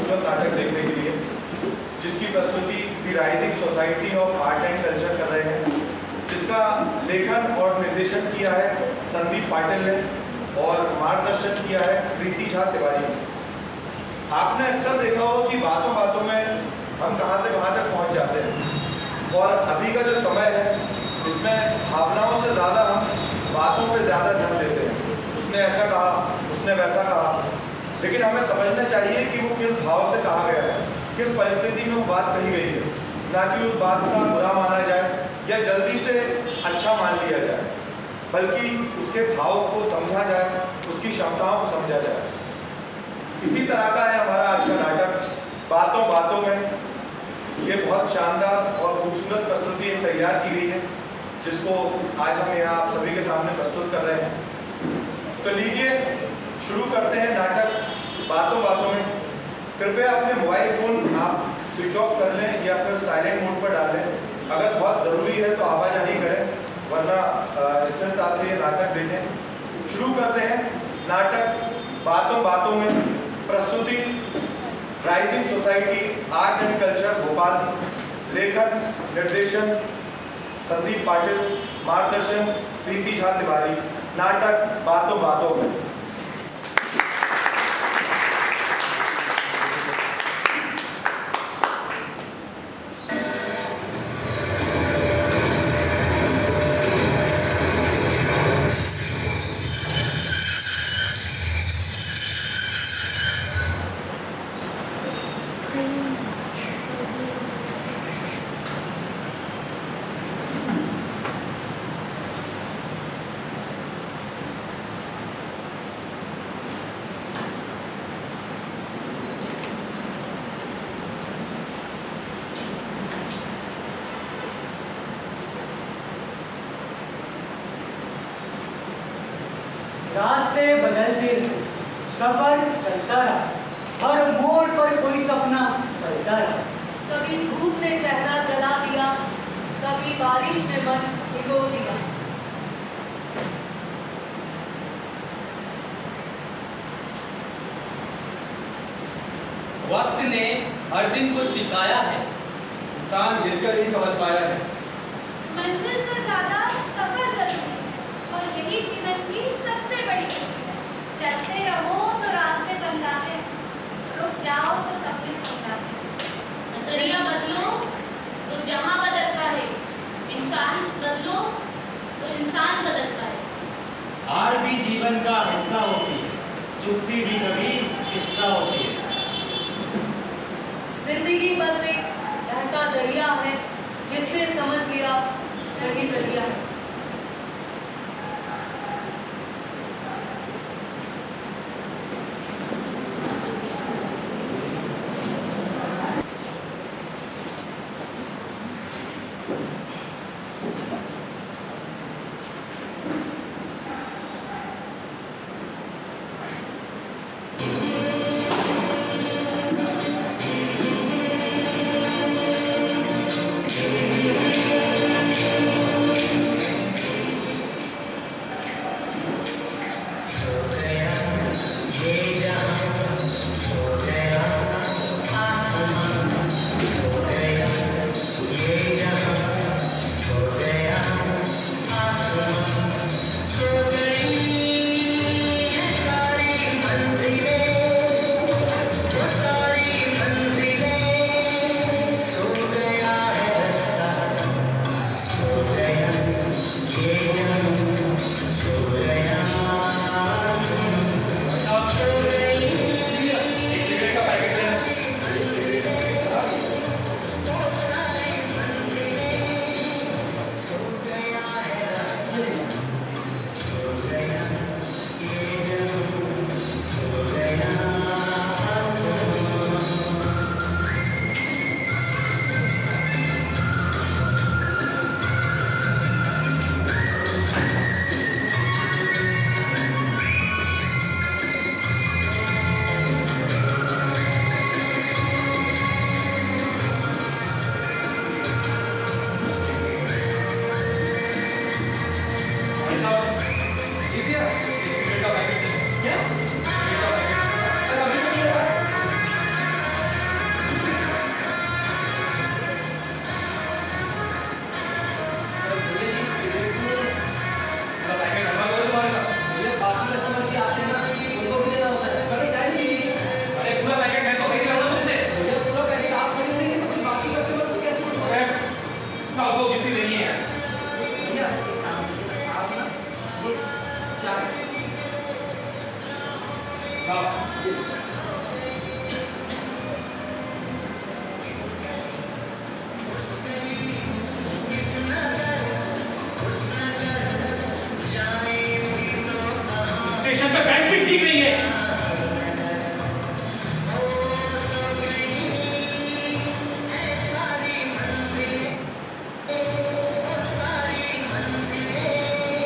खूबसूरत नाटक देखने के लिए, जिसकी प्रस्तुति the rising society of art and culture कर रहे हैं, जिसका लेखन और निर्देशन किया है संदीप पाटिल ने और मार्गदर्शन किया है प्रीति झा तिवारी ने। आपने अक्सर देखा हो कि बातों बातों में हम कहाँ से कहाँ तक पहुँच जाते हैं, और अभी का जो समय है इसमें भावनाओं से ज़्यादा हम बातों पे ज़्यादा ध्यान देते हैं। उसने ऐसा कहा, उसने वैसा कहा, लेकिन हमें समझना चाहिए कि वो किस भाव से कहा गया है, किस परिस्थिति में वो बात कही गई है, ना कि उस बात का बुरा माना जाए या जल्दी से अच्छा मान लिया जाए, बल्कि उसके भाव को समझा जाए, उसकी क्षमताओं को समझा जाए। इसी तरह का है हमारा आज का नाटक बातों बातों में। ये बहुत शानदार और खूबसूरत प्रस्तुति तैयार की गई है, जिसको आज हम यहाँ आप सभी के सामने प्रस्तुत कर रहे हैं। तो लीजिए शुरू करते हैं नाटक बातों बातों में। कृपया अपने मोबाइल फ़ोन आप स्विच ऑफ कर लें या फिर साइलेंट मोड पर डाल लें। अगर बहुत ज़रूरी है तो आवाजाही करें, वरना स्थिरता से ये नाटक देखें। शुरू करते हैं नाटक बातों बातों में। प्रस्तुति rising society art and culture Bhopal. लेखन निर्देशन संदीप पाटिल, मार्गदर्शन प्रीति झा तिवारी। नाटक बातों बातों में। रास्ते बदलते रहे, सफर चलता रहा, हर मोड़ पर कोई सपना पलता रहा। कभी धूप ने चेहरा जला दिया, कभी बारिश ने मन भिगो दिया। वक्त ने हर दिन कुछ सिखाया है, इंसान गिरकर ही समझ पाया है। मंजिल से ज्यादा सफर जरूरी है, और यही जीवन की सबसे बड़ी खूबी है। चलते रहो तो रास्ते बन जाते हैं, रुक जाओ तो सपने खो जाते हैं। नजरिया बदलो तो जहां बदलता है, इंसान बदलो तो इंसान बदलता है। हार भी जीवन का हिस्सा होती है, चुप्पी भी कभी हिस्सा होती है। जिंदगी बस एक बहता दरिया है, जिसने समझ लिया वही जरिया है। चाय। स्टेशन पे बैंक भी ठीक नहीं है।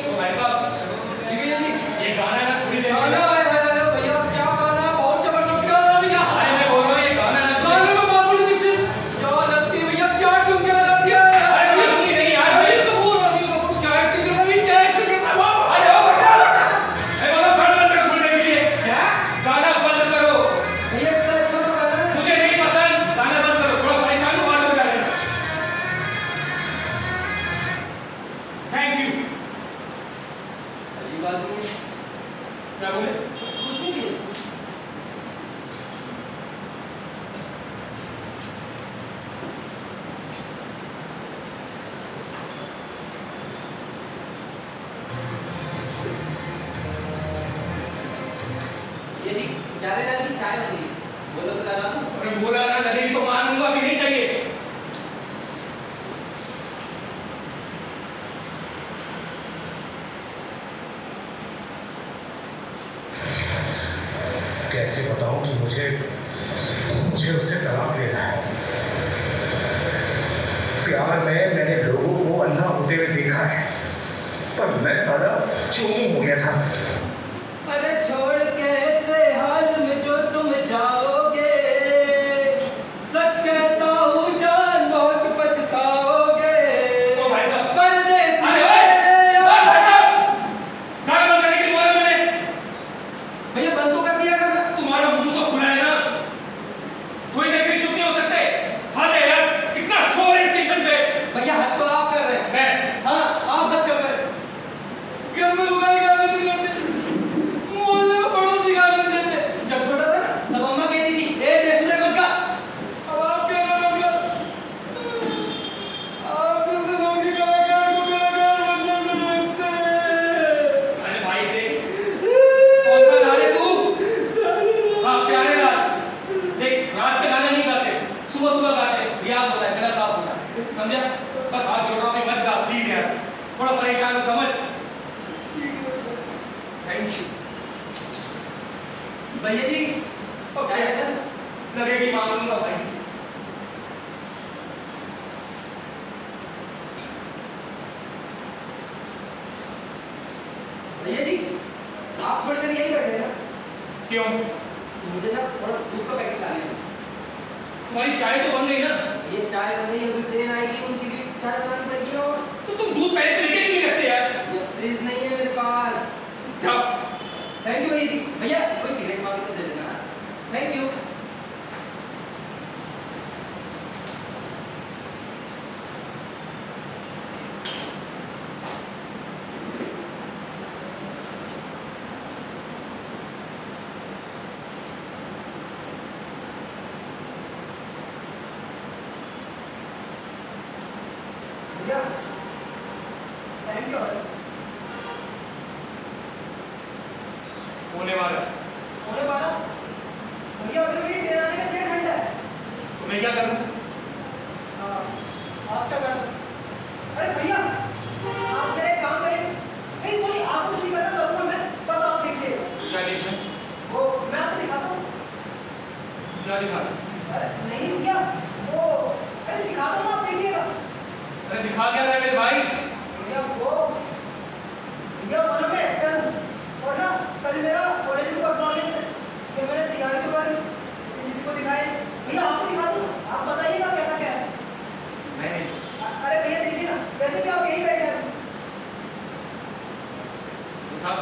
तो भाई साहब, ये गाना ना थोड़ी देर गाना है भैया, क्या गाना है? बहुत जबरदस्त गाना है भैया। अरे मैं बोल रहा हूँ ये गाना ना गाने में माधुरी दीक्षित क्या लगती है भैया, क्या ठुमके लगाती है। अरे मालूम ही नहीं यार। अरे ये तो बोल रहा हूँ, क्या एक्टिंग कर रहा है, क्या एक्शन कर रहा है बाप। अरे ओ भैया, मैं बोला गाना बंद करो बोलने के लिए। क्या गाना बंद करो। भैया इतना अच्छा तो गाना है। मुझे नहीं पसंद। गाना बंद करो। थोड़ा परेशान हो बाद में गा लेना। Thank you. ये बात नहीं है। क्या बोले? कुछ नहीं भैया। ये जी क्या लेना की चाय लगी, बोलो तो लगा दूं। अरे बोला ना लगेगी तो मानूंगा कि नहीं चाहिए। कैसे बताऊं कि मुझे उससे तलाक लेना है। प्यार में मैंने लोगों को अंधा होते हुए देखा है, पर मैं सारा चूम हो गया था। अरे छोड़ के ऐसे हाल में जो तुम जाओगे, सच कहता हूँ जान बहुत पछताओगे। तो भाई साहब, परदेसी अरे ओए, मेरे भाई साहब, गाना बंद करने के लिए बोला मैंने। भैया बंद तो कर दिया करना। तुम्हारा मुंह तो खुला है ना, थोड़ी देर के लिए चुप नहीं हो सकते। हद है यार, कितना शोर है स्टेशन पे। भैया हद तो आप कर रहे हैं। मैं हाँ आप हद कर रहे हैं। घर में लुगाई गाने नहीं करते, मोहल्ले में पड़ोसी गाने नहीं देते। जब छोटा था ना तब अम्मा कहती थी ए बेसुरे मत गा। अब आप कह रहे हो मत गा। आप जैसे नौकरी कलाकार को कलाकार बनने से रोकते हैं। अरे भाई देख, कौन सा गा रहे तू? हाँ प्यारे लाल, देख रात में गाना नहीं गाते, सुबह सुबह गाते, रियाज होता है, गला साफ होता है, समझा? बस हाथ जोड़ रहा हूँ कि मत गा प्लीज यार, थोड़ा परेशान हो समझ। Thank you. भैया जी चाय रखा? लगेगी मांगूंगा भाई। भैया जी आप थोड़ी देर यहीं बैठे ना, क्यों? मुझे ना थोड़ा दूध का पैकेट लाने हैं। तुम्हारी चाय तो बन गई ना? ये चाय बन गई, अभी ट्रेन आएगी, उनके लिए चाय बनानी पड़ेगी। और तो तुम दूध पहले से लेके क्यों नहीं रखते यार? ये फ्रिज नहीं है मेरे पास। जाओ। थैंक यू भैया जी। भैया कोई सिगरेट मांगे तो दे देना। Thank you. भैया थैंक यू। होने वाला है। होने वाला भैया, अभी मेरी ट्रेन आने का 1.5 घंटा है। तो मैं क्या करूं? हाँ, आप क्या कर सकते? अरे भैया आप मेरे एक काम करें। नहीं सॉरी, आप कुछ नहीं करना, करूँगा मैं, बस आप देखिए। क्या देखना? वो मैं आपको दिखाता हूँ। क्या दिखाना? अरे नहीं भैया, वो अरे दिखाता हूँ, आप देखिएगा। अरे दिखा क्या रहा है मेरे भाई? भैया वो ना मैं एक्टर हूँ, और ना कल मेरा कॉलेज में परफॉर्मेंस है, कि मैंने तैयारी तो करी, किसी को दिखाई। भैया आपको दिखा दूँ, आप बताइएगा कैसा क्या है। नहीं। अरे भैया देखिए ना, वैसे भी आप यहीं बैठे हैं। दिखा।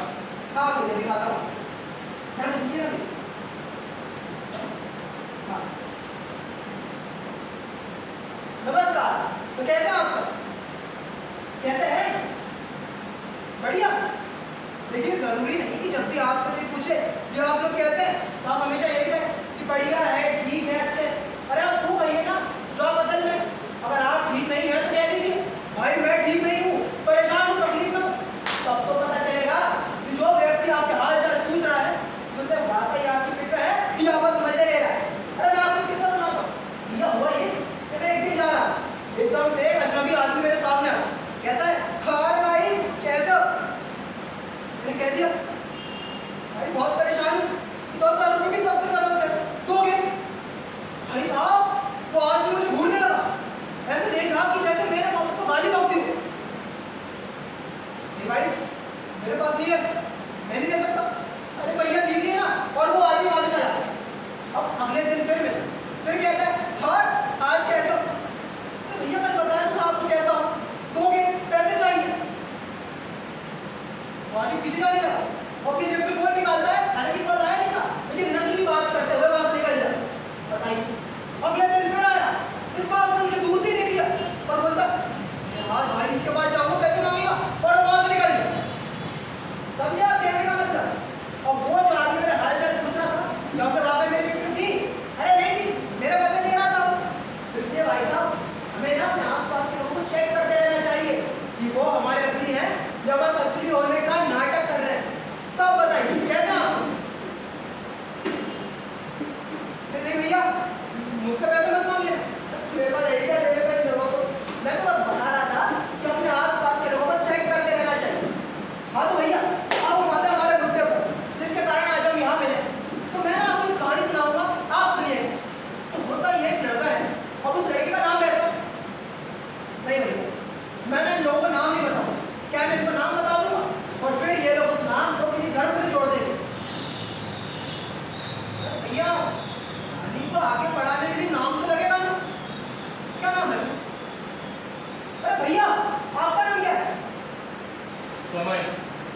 हाँ भैया दिखाता हूँ। मैं देखिए ना। हाँ। नमस्कार, तो कैसे हैं आप सब? कैसे हैं? बढ़िया। लेकिन जरूरी नहीं कि जब भी आपसे कोई पूछे कि आप लोग कैसे हैं, तो आप हमेशा यही कहें कि बढ़िया है, ठीक है, अच्छे। अरे आप वो कहिए ना जो आप असल में। अगर आप ठीक नहीं है तो कह दीजिए भाई मैं ठीक नहीं हूँ, परेशान हूँ, तकलीफ में हूँ। तब तो पता चलेगा कि जो भी कह दिया भाई बहुत परेशान हूँ, 10,000 रुपये की सख्त जरूरत है, दोगे? भाई साहब वो आदमी मुझे घूरने लगा, ऐसे देख रहा कि जैसे मैंने उसको गाली बकती हूँ। नहीं भाई मेरे पास नहीं है, मैं नहीं दे सकता। अरे भैया दीजिए ना, और वो आदमी वहां से चला गया। अब अगले दिन फिर कहता है हाँ आज कैसे हो? भैया मैंने बताया था आपको कैसा हो, दोगे? पैसे चाहिए। वो आदमी पीछे जाने लगा, वो अपनी जेब से फोन निकालता है, हालांकि कल आया नहीं था, लेकिन नकली बात करते हुए वहां से निकल जाए। बताइए अगले दिन फिर आया, इस बार उसने मुझे दूर से ही देख लिया और बोलता यार भाई इसके पास जाऊंगा पैसे मांगेगा, और वहां से निकल गया। समझे आप कहने का मतलब? और वो जो आदमी मेरे हाल चाल पूछ रहा था क्या उसे वाकई मेरी फिक्र थी? अरे नहीं थी, मेरे पैसे ले रहा था। इसलिए भाई साहब हमें ना अपने आसपास के लोगों को चेक करते रहना चाहिए कि वो हमारे असली हैं या बस असली होने का नाटक कर रहे हैं। तब बताइए कैसे आप? नहीं भैया मुझसे पैसे मत मांग लेना, मेरे पास यही क्या लेने का लोगों को। मैं तो बस बता रहा था कि अपने आसपास के लोगों को चेक करते रहना चाहिए। हाँ तो भैया अब हम आते हैं हमारे मुद्दे पर, जिसके कारण आज हम यहाँ मिले। तो मैं ना आपको एक कहानी सुनाऊंगा, आप सुनिए। तो होता ये एक लड़का है और उस लड़के का नाम रहता है, नहीं भैया मैं इन लोगों को नाम नहीं बताऊंगा, क्या मैं इनको नाम बता दूंगा और फिर ये लोग उस नाम को किसी धर्म से जोड़ देंगे। भैया कहानी को आगे बढ़ाने के लिए नाम तो लगेगा ना, क्या नाम है? अरे भैया आपका नाम क्या है? समय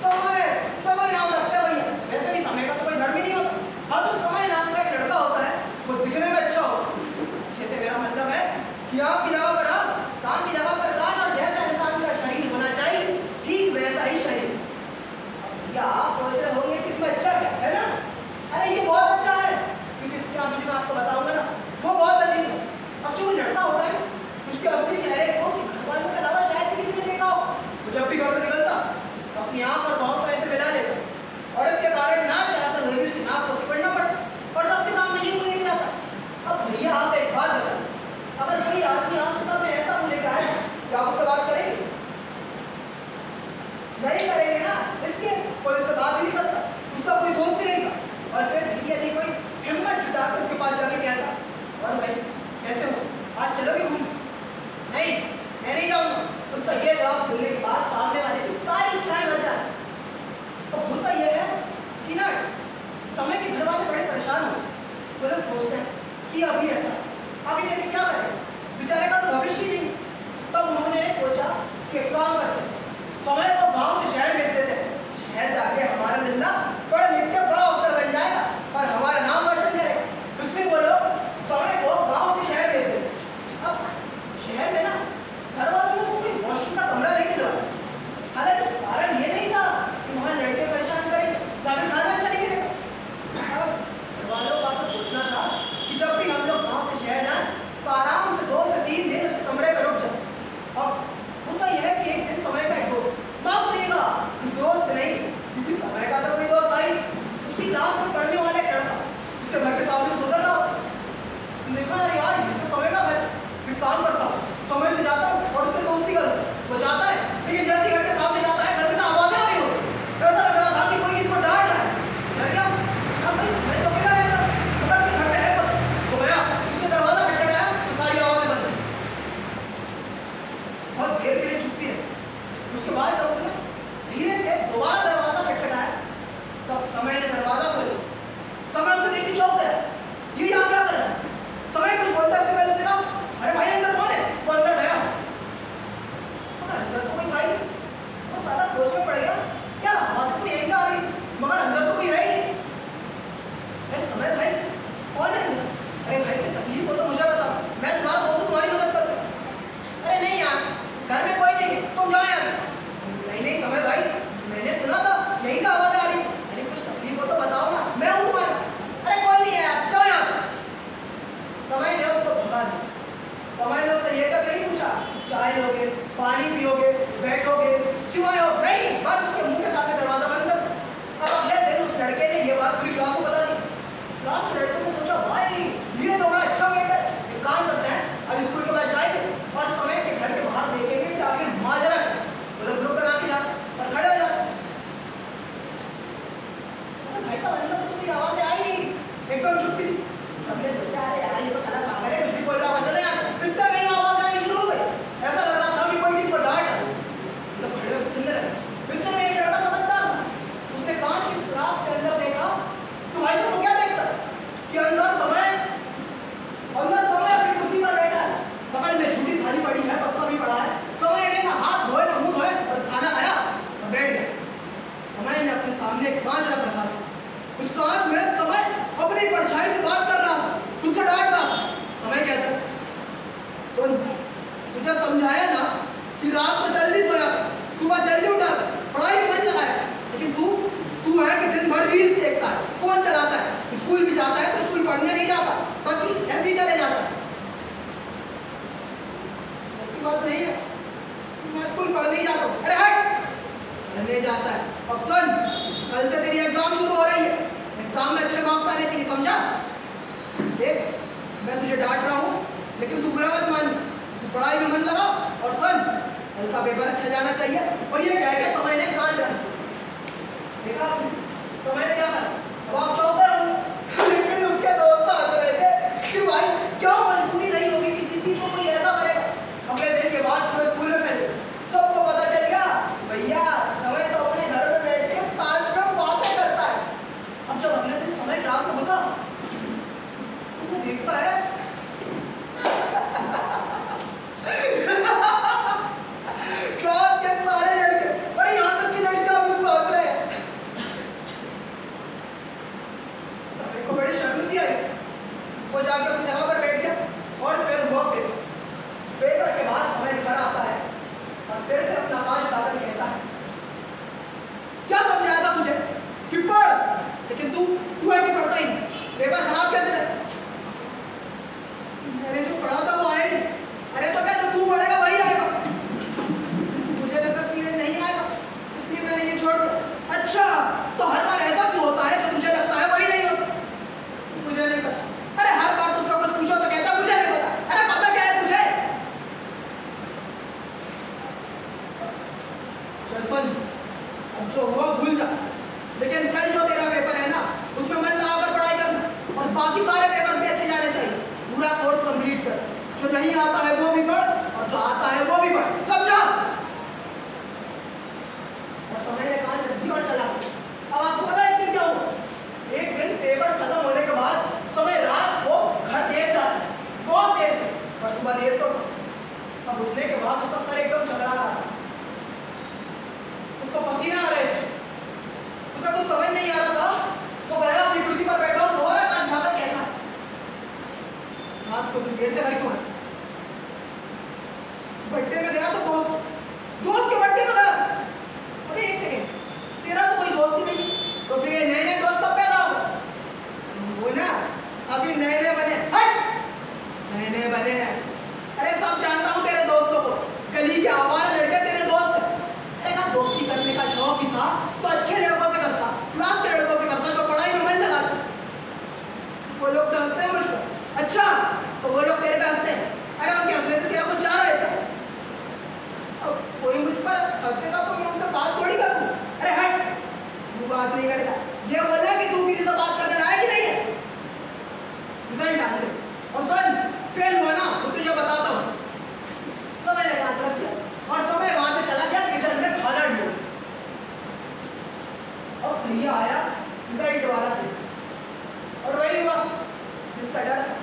समय समय नाम रखते हैं भैया। वैसे भी समय का तो कोई धर्म ही नहीं होता। हाँ तो समय नाम का एक लड़का होता है, वो दिखने में अच्छा हो। अच्छे से मेरा मतलब है कि आपकी जगह पर आप, काम की जगह पर काम, और जैसा इंसान का शरीर होना चाहिए ठीक वैसा ही शरीर। या आप सोच रहे होंगे कि इसमें अच्छा क्या है ना? अरे ये बहुत अच्छा है, क्योंकि इसके आगे मैं आपको बताऊंगा ना वो बहुत अजीब है। अब जो लड़का होता है उसके असली चेहरे को उसके घर वालों के अलावा शायद किसी ने देखा हो। वो जब भी घर से निकलता तो अपनी आंख और बाहों को ऐसे मिला लेता, और इसके कारण ना चाहते हुए भी उसकी नाक को सिकुड़ना पड़ता और सबके सामने ये बोलने जाता। अब भैया आप एक बात बताओ, अगर कोई आदमी आपके सामने ऐसा बोलेगा है कि आप उससे बात करेंगे? नहीं करेंगे ना, इसलिए कोई उससे बात ही नहीं करता, उसका कोई दोस्त भी नहीं था। और फिर यदि कोई हिम्मत जुटा कर उसके पास जाके कहता और भाई कैसे हो, आज चलोगे घूम? नहीं मैं नहीं जाऊंगा। उसका ये जवाब सुनने के बाद सामने वाले की सारी इच्छाएं बन जाती। तो होता यह है कि ना समय के घर वाले बड़े परेशान हो, वो लोग सोचते हैं कि अभी ऐसा आगे जैसे क्या करें, बेचारे का तो भविष्य ही नहीं। तब उन्होंने सोचा कि एक काम करते, समय को गांव से शहर भेज देते हैं, शहर जाके हमारा लल्ला पढ़ लिख के बड़ा अफसर बन जाएगा और हमारा नाम रोशन करेगा। इसलिए वो लोग समय को गांव से शहर भेज देते। अब शहर में ना घर वालों ने कोई वॉशरूम का कमरा नहीं मिला, हालांकि कारण ये नहीं था कि वहाँ लड़के परेशान करें, खाना अच्छा नहीं मिलेगा। अब घर वालों का तो सोचना था कि जब भी हम लोग गांव से शहर जाएं तो आराम से 2 से 3 दिन उस कमरे में रुक जाए। अब होता यह है कि एक दिन समय का एक दोस्त, माफ करिएगा दोस्त नहीं क्योंकि समय का तो कोई दोस्त आई, उसकी क्लास में पढ़ने वाला एक लड़का उसके घर के सामने से गुजर रहा हो। देखा यार ये तो समय का घर, फिर काम करता हूँ, समय से जाता हूँ और उससे दोस्ती करूँ। वो जाता है लेकिन जैसे घर के सामने जाता है घर के साथ आवाजें आ रही हो, ऐसा लग रहा था कि कोई इसको डांट रहा है। क्या भाई समय तो मेरा रहेगा, मगर घर में है वो गया, उसने दरवाजा खटखटाया तो सारी आवाजें बंद हुई। बहुत देर के लिए चुप्पी रही। उसके बाद जब उसने धीरे से दोबारा दरवाजा खटखटाया तब समय ने दरवाजा खोला। समय उसे देख के चौंक गया, ये यहाँ क्या कर रहा है? समय कुछ बोलता है, इससे पहले उसने कहा अरे भाई अंदर कौन है? वो अंदर गया मगर अंदर तो कोई था ही नहीं। वो सारा सोच में पड़ गया, क्या आवाज तो यही से आ रही मगर अंदर तो कोई है ही नहीं। अरे समय भाई कौन है अंदर? अरे भाई कोई तकलीफ हो तो मुझे बताओ, मैं तुम्हारा दोस्त, तुम्हारी मदद करूँ। अरे नहीं यार घर में कोई नहीं, तुम जाओ यार। नहीं समय भाई मैंने सुना था यही से आवाज आ रही। अरे कुछ तकलीफ हो तो बताओ ना, मैं हूँ तुम्हारा। अरे कोई नहीं है यार, जाओ यहाँ से। समय ने उसको भगा दिया। समय ने उससे ये तक नहीं पूछा चाय लोगे, पानी पियोगे, बैठोगे, क्यों आए हो? नहीं, बस उसके मुंह के सामने दरवाजा बंद कर। अब अगले दिन उस लड़के ने ये बात पूरी क्लास को बता दी। क्लास के लड़कों ने सोचा भाई ये तो बड़ा अच्छा बेटा है, एक काम करते हैं अब स्कूल के बाद जाएंगे और समय के घर के बाहर देखेंगे कि आखिर माजरा है। वो लोग ग्रुप बना के जाते और खड़े हो जाते। एकदम चुप्पी थी। हमने सोचा अरे यार ये तो साला पागल है, कुछ भी बोल रहा होगा, चले यार। इतना नहीं आवाज आनी शुरू हो गई, ऐसा लग रहा था कि कोई किसी को डांट रहा है। तो खड़े होकर सुनने लगे। इतने में एक लड़का समझदार था, उसने कांच की सुराख से अंदर देखा। तो भाई साहब वो क्या देखता कि अंदर समय अपनी कुर्सी पर बैठा है, बगल में झूठी थाली पड़ी है, बस्ता भी पड़ा है। समय ने ना हाथ धोए ना मुंह धोए, बस खाना खाया और बैठ गया। समय ने अपने सामने एक कांच रख रखा था, उस कांच में समय अपनी परछाई से बात कर रहा था, उससे डांट रहा था। समय कहता सुन, तुझे समझाया ना कि रात को जल्दी सोया, सुबह जल्दी उठा, पढ़ाई में मन लगाया, लेकिन तू है कि दिन भर रील्स देखता है, फोन चलाता है, स्कूल भी जाता है तो स्कूल पढ़ने नहीं जाता, बस ऐसे ही चले जाता है। ऐसी बात नहीं है, मैं स्कूल पढ़ने ही जाता हूँ। अरे हट, पढ़ने जाता है। अब सुन, कल से तेरी एग्जाम शुरू हो रही है, एग्जाम में अच्छे मार्क्स आने चाहिए, समझा? देख, मैं तुझे डांट रहा हूँ, लेकिन तू बुरा मत मान, तू पढ़ाई में मन लगा। और सुन, कल का पेपर अच्छा जाना चाहिए। और ये क्या है, समय ने कांच रखा, देखा समय ने क्या करा? अब आप चौंके हो, लेकिन उसके दोस्त हंस रहे थे कि भाई क्या मजबूरी रही होगी किसी की, तो कोई ऐसा करेगा। अगले दिन के बाद पूरे स्कूल में फैले, सबको पता चल गया भैया समय तो अपने घर में बैठ के कांच में बातें करता है। अब जब अगले दिन समय क्लास में घुसा तो वो देखता है क्लास के सारे लड़के, अरे यहाँ तक की लड़कियां भी हंस रहे हैं। समय को बड़ी शर्म सी आई, वो जाके अपनी जगह पर बैठ गया और फिर हुआ पेपर के बाद समय घर आता है और फिर से अपना कांच लाकर कहता है क्या समझाया था तुझे कि पढ़, लेकिन तू है कि पढ़ता ही नहीं, पेपर खराब कैसे है? मैंने जो पढ़ा था वो आया नहीं। अरे तो क्या जो तू पढ़ेगा वही आएगा, मुझे लगा कि ये नहीं आएगा इसलिए मैंने ये छोड़ दिया। अच्छा तो हर बार ऐसा क्यों होता है, जो तुझे लगता है वही नहीं होता? मुझे नहीं पता। अरे हर बार तुझसे कुछ पूछो तो कहता मुझे नहीं पता। अरे पता क्या है तुझे? चल सुन, अब जो हुआ भूल जा, लेकिन कल जो तेरा पेपर है ना उसमें मन लगाकर पढ़ाई करना और बाकी सारे पेपर भी अच्छे जाने चाहिए। पूरा कोर्स कंप्लीट कर, जो नहीं आता है वो भी पढ़ और जो आता है वो भी पढ़, समझा? और समय ने कांच रख दी और चला। अब आपको पता है कि क्या हुआ? एक दिन पेपर खत्म होने के बाद समय रात को घर देर से आया, बहुत देर से, और सुबह देर से उठा। अब उठने के बाद उसका सर एकदम चकरा रहा था, उसको पसीना आ रहे थे, उसे कुछ समझ नहीं आ रहा था। वो गया अपनी कुर्सी पर बैठा और दोबारा कान खाकर कहता रात को तुम देर से घर क्यों आए? बर्थडे में गया तो दोस्त के बर्थडे में गया। अबे एक सेकेंड, तेरा तो कोई दोस्त ही नहीं, तो फिर ये नए दोस्त कब पैदा हो? वो ना अभी नए बने, हट, नए बने हैं। अरे सब जानता हूँ तेरे दोस्तों को, गली के आवारा लड़के तेरे दोस्त हैं। अरे का दोस्ती करने का शौक ही था तो अच्छे लड़कों से करता, क्लास के लड़कों से करता, जो पढ़ाई में मन लगाता। वो लोग डरते हैं मुझको। अच्छा तो वो लोग तेरे पे हंसते हैं, अरे उनके हंसने से तेरा कुछ जा रहा है क्या? अब कोई मुझ पर हंसेगा तो मैं उनसे बात थोड़ी करूँ। अरे हट, तू बात नहीं करेगा, ये बोल रहा है कि तू किसी से बात करने लायक ही नहीं है। रिजल्ट डाल दे और सुन, फेल हुआ ना तो तुझे बताता हूँ। समय ने कांच रख दिया और समय वहां से चला गया किचन में खाना ढूंढ। अब भैया आया रिजल्ट वाला दिन और वही हुआ जिसका डर था।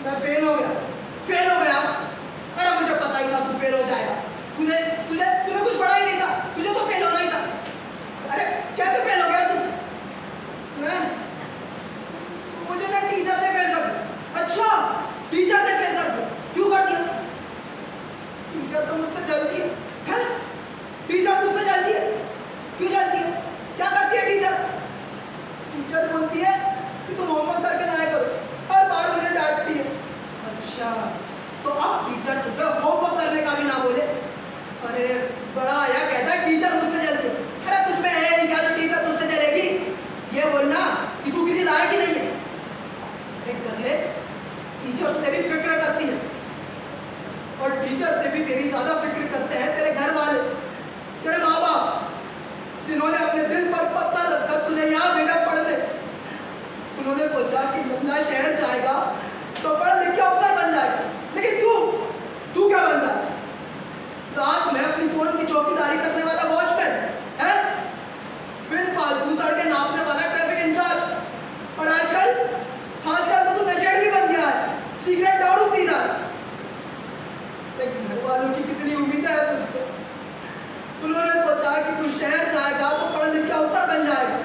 मैं फेल हो गया। अरे मुझे पता ही था तू फेल हो जाएगा। तूने कुछ पढ़ा ही नहीं था, तुझे तो फेल होना ही था। अरे कैसे फेल हो गया तू? मुझे ना टीचर ने फेल कर दिया। अच्छा टीचर ने फेल कर दिया, क्यों कर दिया? टीचर तो मुझसे जलती है। टीचर तुझसे जलती है? क्यों जलती है? क्या करती है टीचर? टीचर बोलती है कि तुम होमवर्क करके लाया करो, हर बार मुझे डांटती है। अच्छा तो अब टीचर तुझे होमवर्क करने का भी ना बोले? अरे बड़ा आया कहता है टीचर मुझसे जलती फर्नीचर से भी तेरी ज्यादा फिक्र करते हैं तेरे घर वाले, तेरे माँ बाप, जिन्होंने अपने दिल पर पत्थर रखकर तुझे यहाँ भेजा पढ़ने। उन्होंने सोचा कि लंदन शहर जाएगा तो पढ़ लिख के अफसर बन जाएगा, लेकिन तू क्या बन रहा है? रात में अपनी फोन की चौकीदारी करने वाला वॉचमैन है, बिन फालतू सड़कें नापने वाला ट्रैफिक इंचार्ज, और आजकल तो तू नशेड़ी भी बन गया है, सिगरेट दारू पी रहा है। लेकिन घर वालों की कितनी उम्मीदें हैं तुझसे। उन्होंने सोचा कि तू शहर जाएगा तो पढ़ लिख के अफसर बन जाएगा।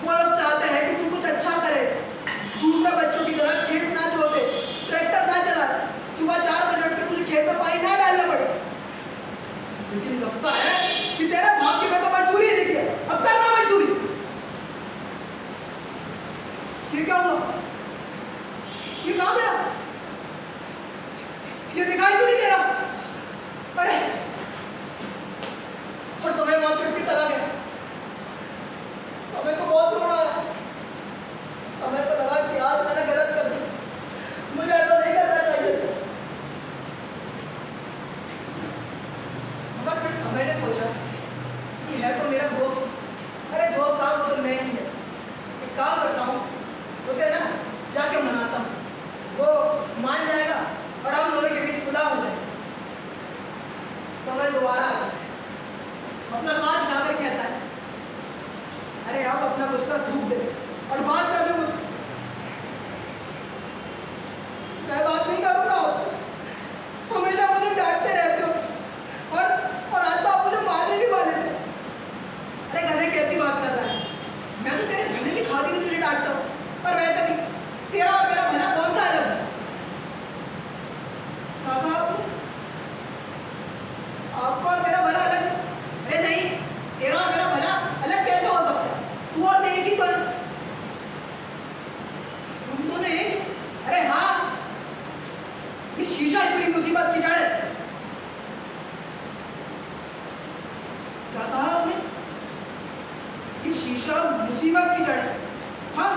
वो लोग चाहते हैं कि तू कुछ अच्छा करे, दूसरे बच्चों की तरह खेत ना जोते, ट्रैक्टर ना चलाए, सुबह 4 बजे उठ के तुझे खेत में पानी ना डालना पड़े। लेकिन लगता है कि तेरे भाग्य में तो मजदूरी लिखी है, अब करना मजदूरी। ये क्या हुआ? ये कहाँ गया? ये दिखाई क्यों नहीं दे रहा? अरे, और समय वहां से उठ के चला गया। हमें तो बहुत रोना है। हमें तो लगा कि आज मैंने गलत कर दी, मुझे ऐसा नहीं करना चाहिए। मगर फिर समय ने सोचा कि है तो मेरा दोस्त, अरे दोस्त था वो तो मैं ही है। एक काम करता हूँ, उसे ना जाके मनाता हूँ, वो मान जाएगा और हम दोनों के बीच सुलह हो जाएगी। समय दोबारा आ जाए, अपना पास लाकर कहता है, अरे आप अपना गुस्सा थूक दे और बात कर लो मुझसे। मैं बात नहीं करूँगा आपसे, हमेशा मुझे डांटते रहते हो और आज तो आप मुझे मारने भी वाले थे। अरे गधे कैसी बात कर रहा है? मैं तो तेरे भले की खातिर भी तुझे डांटता हूँ, पर वैसे भी तेरा और मेरा भला कौन सा अलग है? कहा आपको और मेरा भला अलग है? अरे नहीं, तेरा और मेरा भला अलग कैसे हो सकता है? तू और मैं एक ही तो है। तुम दोनों एक? अरे हाँ, ये शीशा ही पूरी मुसीबत की जड़ है। क्या कहा आपने? ये शीशा मुसीबत की जड़ है? हाँ,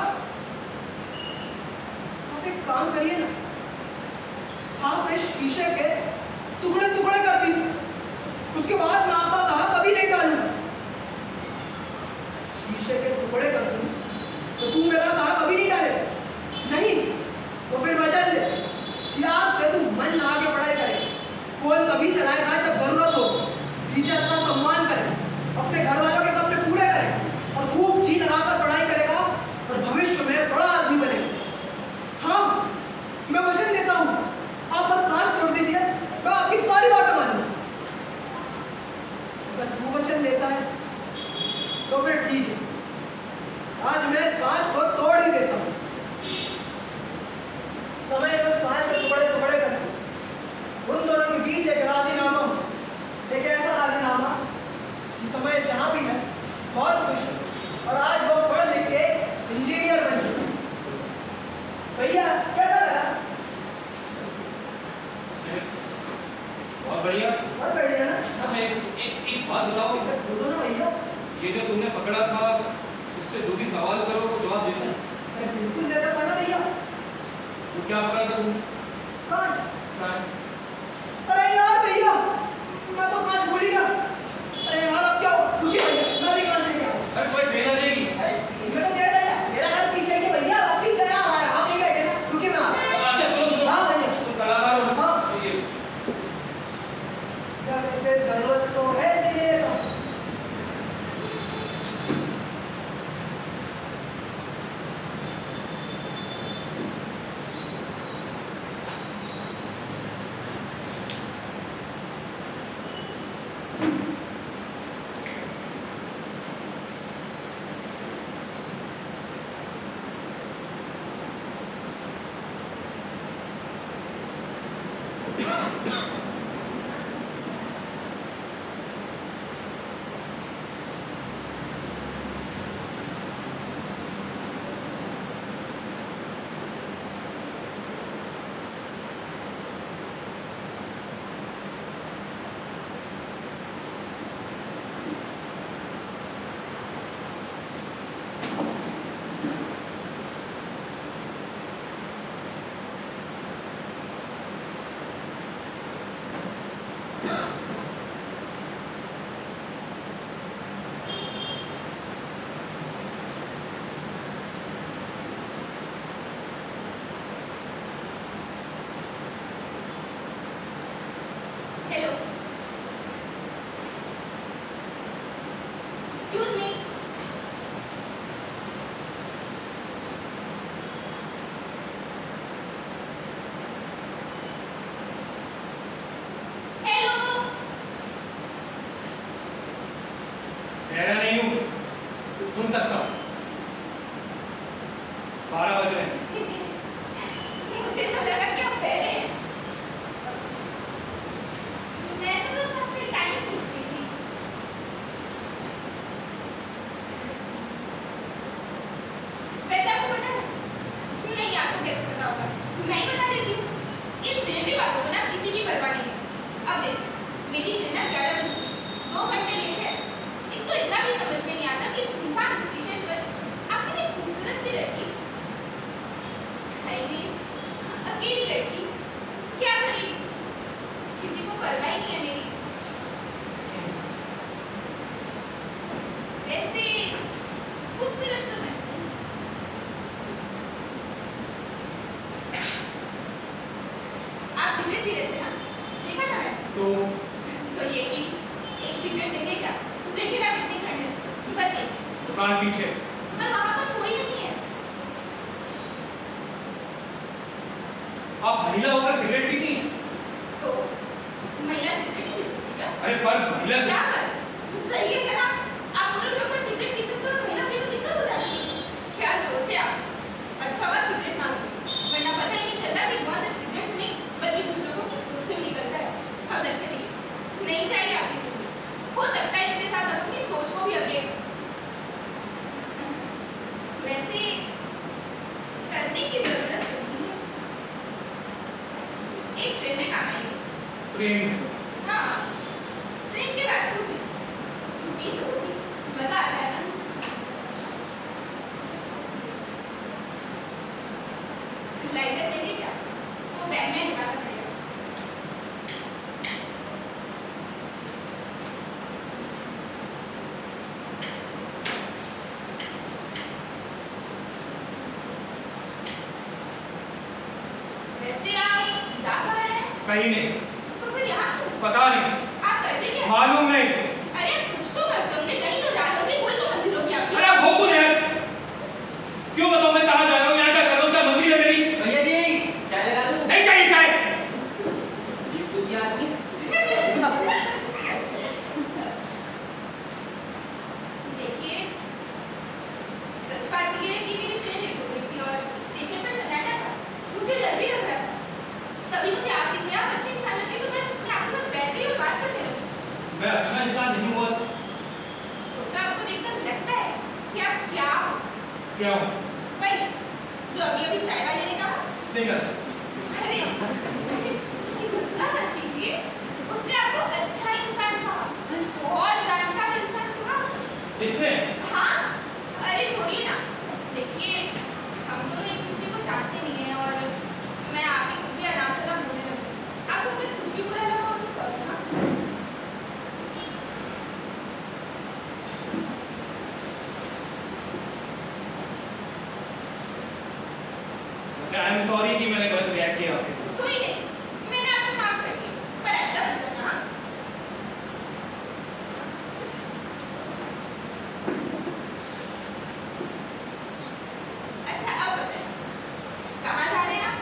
आप एक काम करिए ना, आप इस शीशे के टुकड़े टुकड़े कर दीजिए, उसके बाद मैं आपका कहा कभी नहीं डालूंगा। शीशे के टुकड़े कर दूं तो तू मेरा कहा कभी नहीं डालेगा? नहीं तो फिर वचन दे कि आज से तू मन लगा के पढ़ाई करे, फोन कभी चलाएगा जब जरूरत हो, टीचर का सम्मान करे, अपने घर वालों के सपने पूरे करे और खूब जी लगाकर पढ़ाई करेगा और भविष्य में बड़ा आदमी बनेगा। हाँ, मैं वचन देता हूँ, आप बस सांस छोड़ दीजिए, मैं आपकी सारी बातें मानूंगा। अगर तू वचन देता है तो फिर ठीक है, आज मैं सांस को तोड़ ही देता हूँ। समय को सांस के टुकड़े टुकड़े कर उन दोनों के बीच एक राजीनामा हो, एक ऐसा राजीनामा कि समय जहाँ भी है बहुत खुश है और आज वो पढ़ लिख के इंजीनियर बन चुका। भैया कैसा लगा? बहुत बढ़िया। बहुत बढ़िया ना? अच्छा एक बात बताओ, बोलो ना भैया। ये जो तुमने पकड़ा था उससे जो भी सवाल करो वो जवाब देता। अरे बिल्कुल देता था ना भैया। वो क्या पकड़ा था तुम? कांच। अरे यार भैया, मैं तो कांच भूल गया। अरे यार अब क्या हो? रुकिए भैया, मैं भी कांच लेके आऊँ। अरे कोई भेजा देगी। अरे मैं तो दे रहा है, मेरा घर पीछे ही भैया, आप भी गया हुआ है, आप यहीं बैठे ना, रुकिए मैं आ रहा हूँ। अच्छा सुनो, हाँ भैया। तुम कलाकार हो। हाँ। ये क्या वैसे जरूरत तो है इसीलिए तो। बहरा नहीं हूँ, सुन सकता हूँ। 12 बज रहे हैं। मुझे तो लगा कि आप बहरे हैं। मैं तो बस आपसे टाइम पूछ रही थी। वैसे आपको पता है? नहीं, आपको कैसे पता होगा? मैं ही बता देती हूँ। इन दिनों बातों को ना किसी की परवाह नहीं है। अब देखो, मेरी ट्रेन ना 11 बजे थी, 2 घंटे लेट है। इनको इतना भी समझ में नहीं आता कि सुनसान स्टेशन पर आप कितनी खूबसूरत सी लड़की, अकेली लड़की क्या करेगी? किसी को परवाह ही नहीं है मेरी। वैसे खूबसूरत तो मैं हूँ। आप सिगरेट पी रहे थे ना? देखा था मैं। तो ये कि एक सिगरेट देंगे क्या? देखिए ना कितनी ठंड है। बस एक। दुकान पीछे। पर वहाँ पर कोई नहीं है। आप महिला होकर सिगरेट पीती हैं? तो महिला सिगरेट ही पी सकती क्या? अरे पर महिला क्या बात? सही है जनाब। आप पुरुष होकर सिगरेट पी सकते हो और महिला पी तो दिक्कत हो जाती है। क्या सोचे आप? अच्छा हुआ सिगरेट मांग ली, वरना पता ही नहीं चलता कि वहाँ सिर्फ सिगरेट से नहीं बल्कि कुछ लोगों की सूंघ से निकलता है। हम लगते नहीं चाहिए आपकी सूंघ। हो सकता है इसके साथ अपनी सोच को भी आगे। वैसे करने की जरूरत नहीं है। एक ट्रेन में काम आएगी। प्रेम। हाँ, ट्रेन के बाद टूटी तो होगी, मजा आता है ना। लाइटर देंगे क्या? वो बैग में निकालना पड़ेगा। वैसे आप जा कहाँ रहे हैं? कहीं नहीं। तो फिर यहाँ क्यों? पता नहीं। आप करते क्या? मालूम नहीं। अरे कुछ तो करते होंगे, कहीं तो जाते होंगे, कोई तो मंजिल होगी आपकी। अरे आप हो कौन यार? क्यों बताऊँ मैं कहाँ जा रहा हूँ, यहाँ क्या कर रहा हूँ, क्या मंदिर है मेरी? भैया जी, चाय लगा दूँ? नहीं चाहिए चाय। ये चूतिया आदमी। देखिए, सच बात ये है कि मेरी ट्रेन लेट हो गई थी और स्टेशन पर सन्नाटा था। मुझे जल्दी लग रहा था। तभी मुझे आप दिखे, आप अच्छे इंसान लगे तो बस मैं आपके पास बैठ गई और बात करने लगी। मैं अच्छा इंसान नहीं हुआ। सोचा आपको देखकर लगता है कि आप क्या हो? क्या हूँ? वही जो अभी चाय वाले ने कहा। नहीं करता। अरे गुस्सा मत कीजिए, उसने आपको अच्छा इंसान कहा, बहुत जानकार इंसान कहा। इसने? हाँ, अरे छोड़िए ना। देखिए, हम दोनों एक दूसरे को जानते नहीं हैं और मैं आगे कुछ भी आराम से ना बोलने लगूँ। आपको अगर कुछ भी बुरा लगा हो तो सॉरी ना। आई एम सॉरी कि मैंने गलत रिएक्ट किया आपके साथ। कोई नहीं, मैंने आपको माफ कर दिया, पर ऐसा मत करना। हाँ? अच्छा अब बताइए, कहाँ जा रहे हैं आप?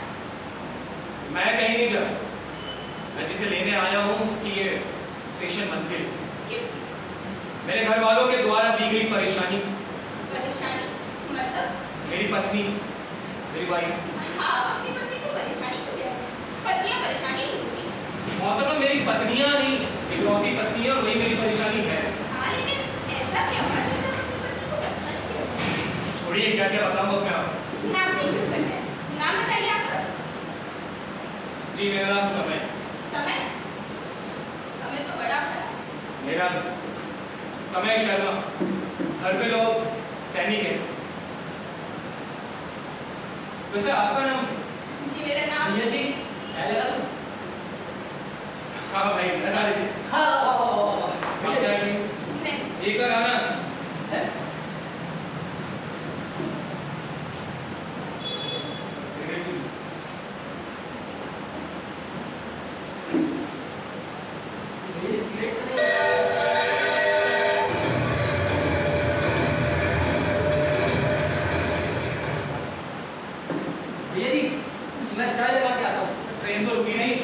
मैं कहीं नहीं जा रहा। मैं जिसे लेने आया हूँ उसकी ये स्टेशन मंजिल। किसकी मेरे घर वालों के द्वारा दी गई परेशानी। परेशानी? मतलब? मेरी पत्नी, मेरी वाइफ। हाँ, अपनी पत्नी को परेशानी क्यों है? पत्नियाँ परेशानी नहीं होती। मतलब मेरी पत्नियां नहीं, इकलौती पत्नी है और वही मेरी परेशानी है। हाँ, लेकिन ऐसा क्या हुआ जिससे आप अपनी पत्नी को परेशानी क्यों होती? छोड़िए क्या क्या बताऊँ अब मैं आपको। नाम नहीं शुरू करना है। नाम बताइए आपका। जी मेरा नाम समय। समय? समय तो बड़ा खरा है। मेरा समय शर्मा। घर पे लोग सैनिक है। वैसे आपका नाम? जी मेरा नाम। भैया जी, चाय लगा दूँ? हाँ भाई लगा दीजिए। हाँ। आप चाय पिए? नहीं। एक लगाना है? ये सिगरेट तो नहीं? भैया जी, मैं चाय लगा के आता हूँ। ट्रेन तो रुकी नहीं।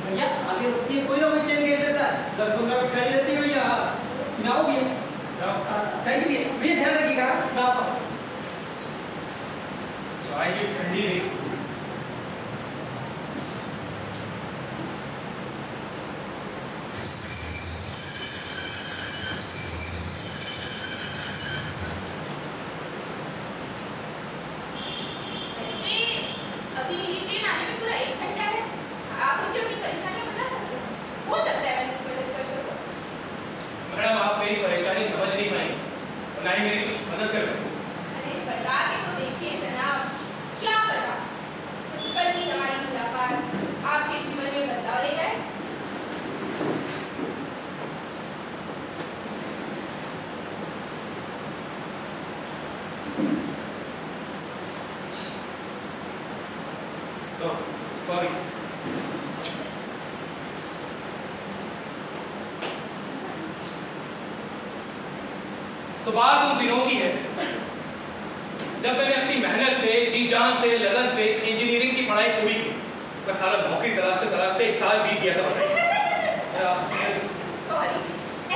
भैया आगे रुकती है, कोई ना कोई चेन घेर देता है। थैंक यू भैया, ध्यान रखिएगा। मैं आता हूँ। चाय की ठंडी नहीं। अभी मेरी ट्रेन आने में पूरा 1 घंटा है। आप मुझे अपनी परेशानी बता सकते हो? हो सकता है मैं कुछ मदद कर सकूं। मैडम आप मेरी परेशानी समझ नहीं पाएंगी और ना ही मेरी कुछ मदद कर सकती। अरे बता के तो देखिए जनाब, क्या पता कुछ पल की हमारी मुलाकात आपके जीवन में बदलाव ले जाए। तो सॉरी। तो बात उन दिनों की है जब मैंने अपनी मेहनत से, जी जान से, लगन से इंजीनियरिंग की पढ़ाई पूरी की। पर साला नौकरी तलाशते 1 साल बीत गया था। सॉरी,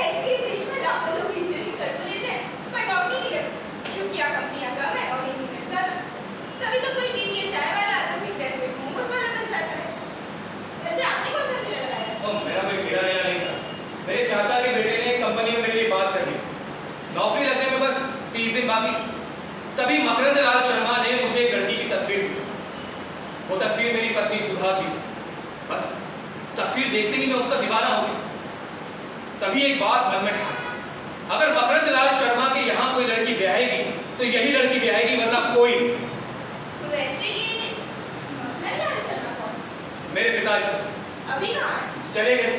एक्चुअली इस देश में लाखों लोग इंजीनियरिंग कर तो लेते हैं पर नौकरी नहीं लगती, क्योंकि यहाँ कंपनियां कम है और इंजीनियर ज्यादा। तभी तो कोई बीबीए चाय वाला तो फिर ग्रेजुएट मोमोज वाला बन जाता है। वैसे आपने कौन सा ठेला लगाया है? और मेरा कोई ठेला वेला नहीं था। मेरे चाचा के बेटे ने कंपनी में मेरे लिए बात कर ली। नौकरी लगने में बस 30 दिन बाकी। तभी मकरंद लाल शर्मा ने मुझे एक लड़की की तस्वीर दी। वो तस्वीर मेरी पत्नी सुधा की थी। बस तस्वीर देखते ही मैं उसका दीवाना हो गया। तभी एक बात मन में ठानी, अगर मकरंद लाल शर्मा के यहाँ कोई लड़की ब्याहेगी तो यही लड़की ब्याहेगी, वरना कोई नहीं। तो वैसे ये मकरंद लाल शर्मा कौन? मेरे पिताजी अभी कहाँ है? चले गए।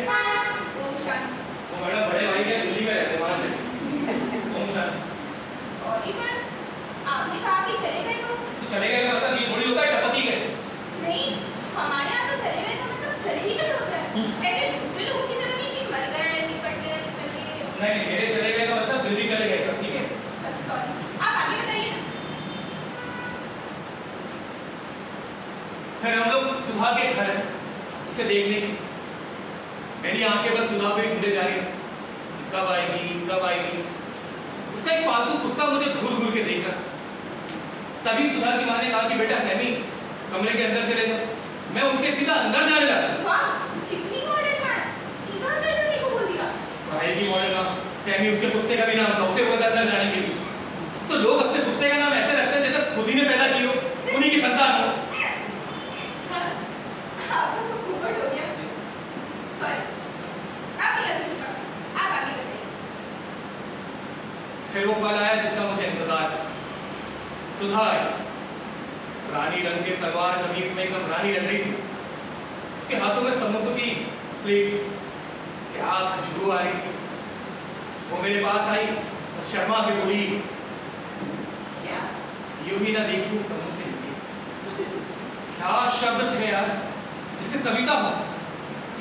ओम शांति। वो मैडम बड़े भाई के दिल्ली में रहते, वहां चले। ओम शांति। सॉरी पर आपने कहा कि चले गए तो चले गए का मतलब ये थोड़ी होता है टपक ही गए। नहीं, हमारे यहाँ तो चले गए तो मतलब चले ही गए होता है। ऐसे दूसरे लोगों की तरह नहीं कि मर गए, निपट गए, चले गए। नहीं, मेरे चले गए का मतलब दिल्ली चले गए का, ठीक है। सॉरी, आप आगे बताइए ना। फिर हम लोग सुधा के घर है, उसे देखने की। मेरी आंखें बस सुधा पे ढूंढे जा रही थी, कब आएगी कब आएगी। उसका एक पालतू कुत्ता मुझे घूर घूर के देख रहा। तभी सुधा की माँ ने कहा कि बेटा सैमी कमरे के अंदर चले जाओ। मैं उनके सीधा अंदर जाने लगा। वाह, कितनी मॉडर्न है। सीधा अंदर जाने को बोल दिया। भाई की मॉडल ना, सैमी उसके कुत्ते का भी नाम था, उसे बोलता अंदर जाने के लिए। तो लोग अपने कुत्ते का नाम ऐसे रखते हैं जैसे खुद ही ने पैदा की हो, उन्हीं की संतान हो। आपका तो कुपट हो गया। सॉरी, आप ही लगे रुका। आप आगे बताइए। फिर वो पल आया जिसका मुझे इंतजार था। सुधा आई, रानी रंग के सलवार कमीज में एकदम रानी लग रही थी। उसके हाथों में समोसों की प्लेट, क्या खुशबू आ रही थी। वो मेरे पास आई और शर्मा के बोली, क्या? यूं ही ना देखिए समोसे लीजिए। क्या शब्द थे यार, जैसे कविता हो।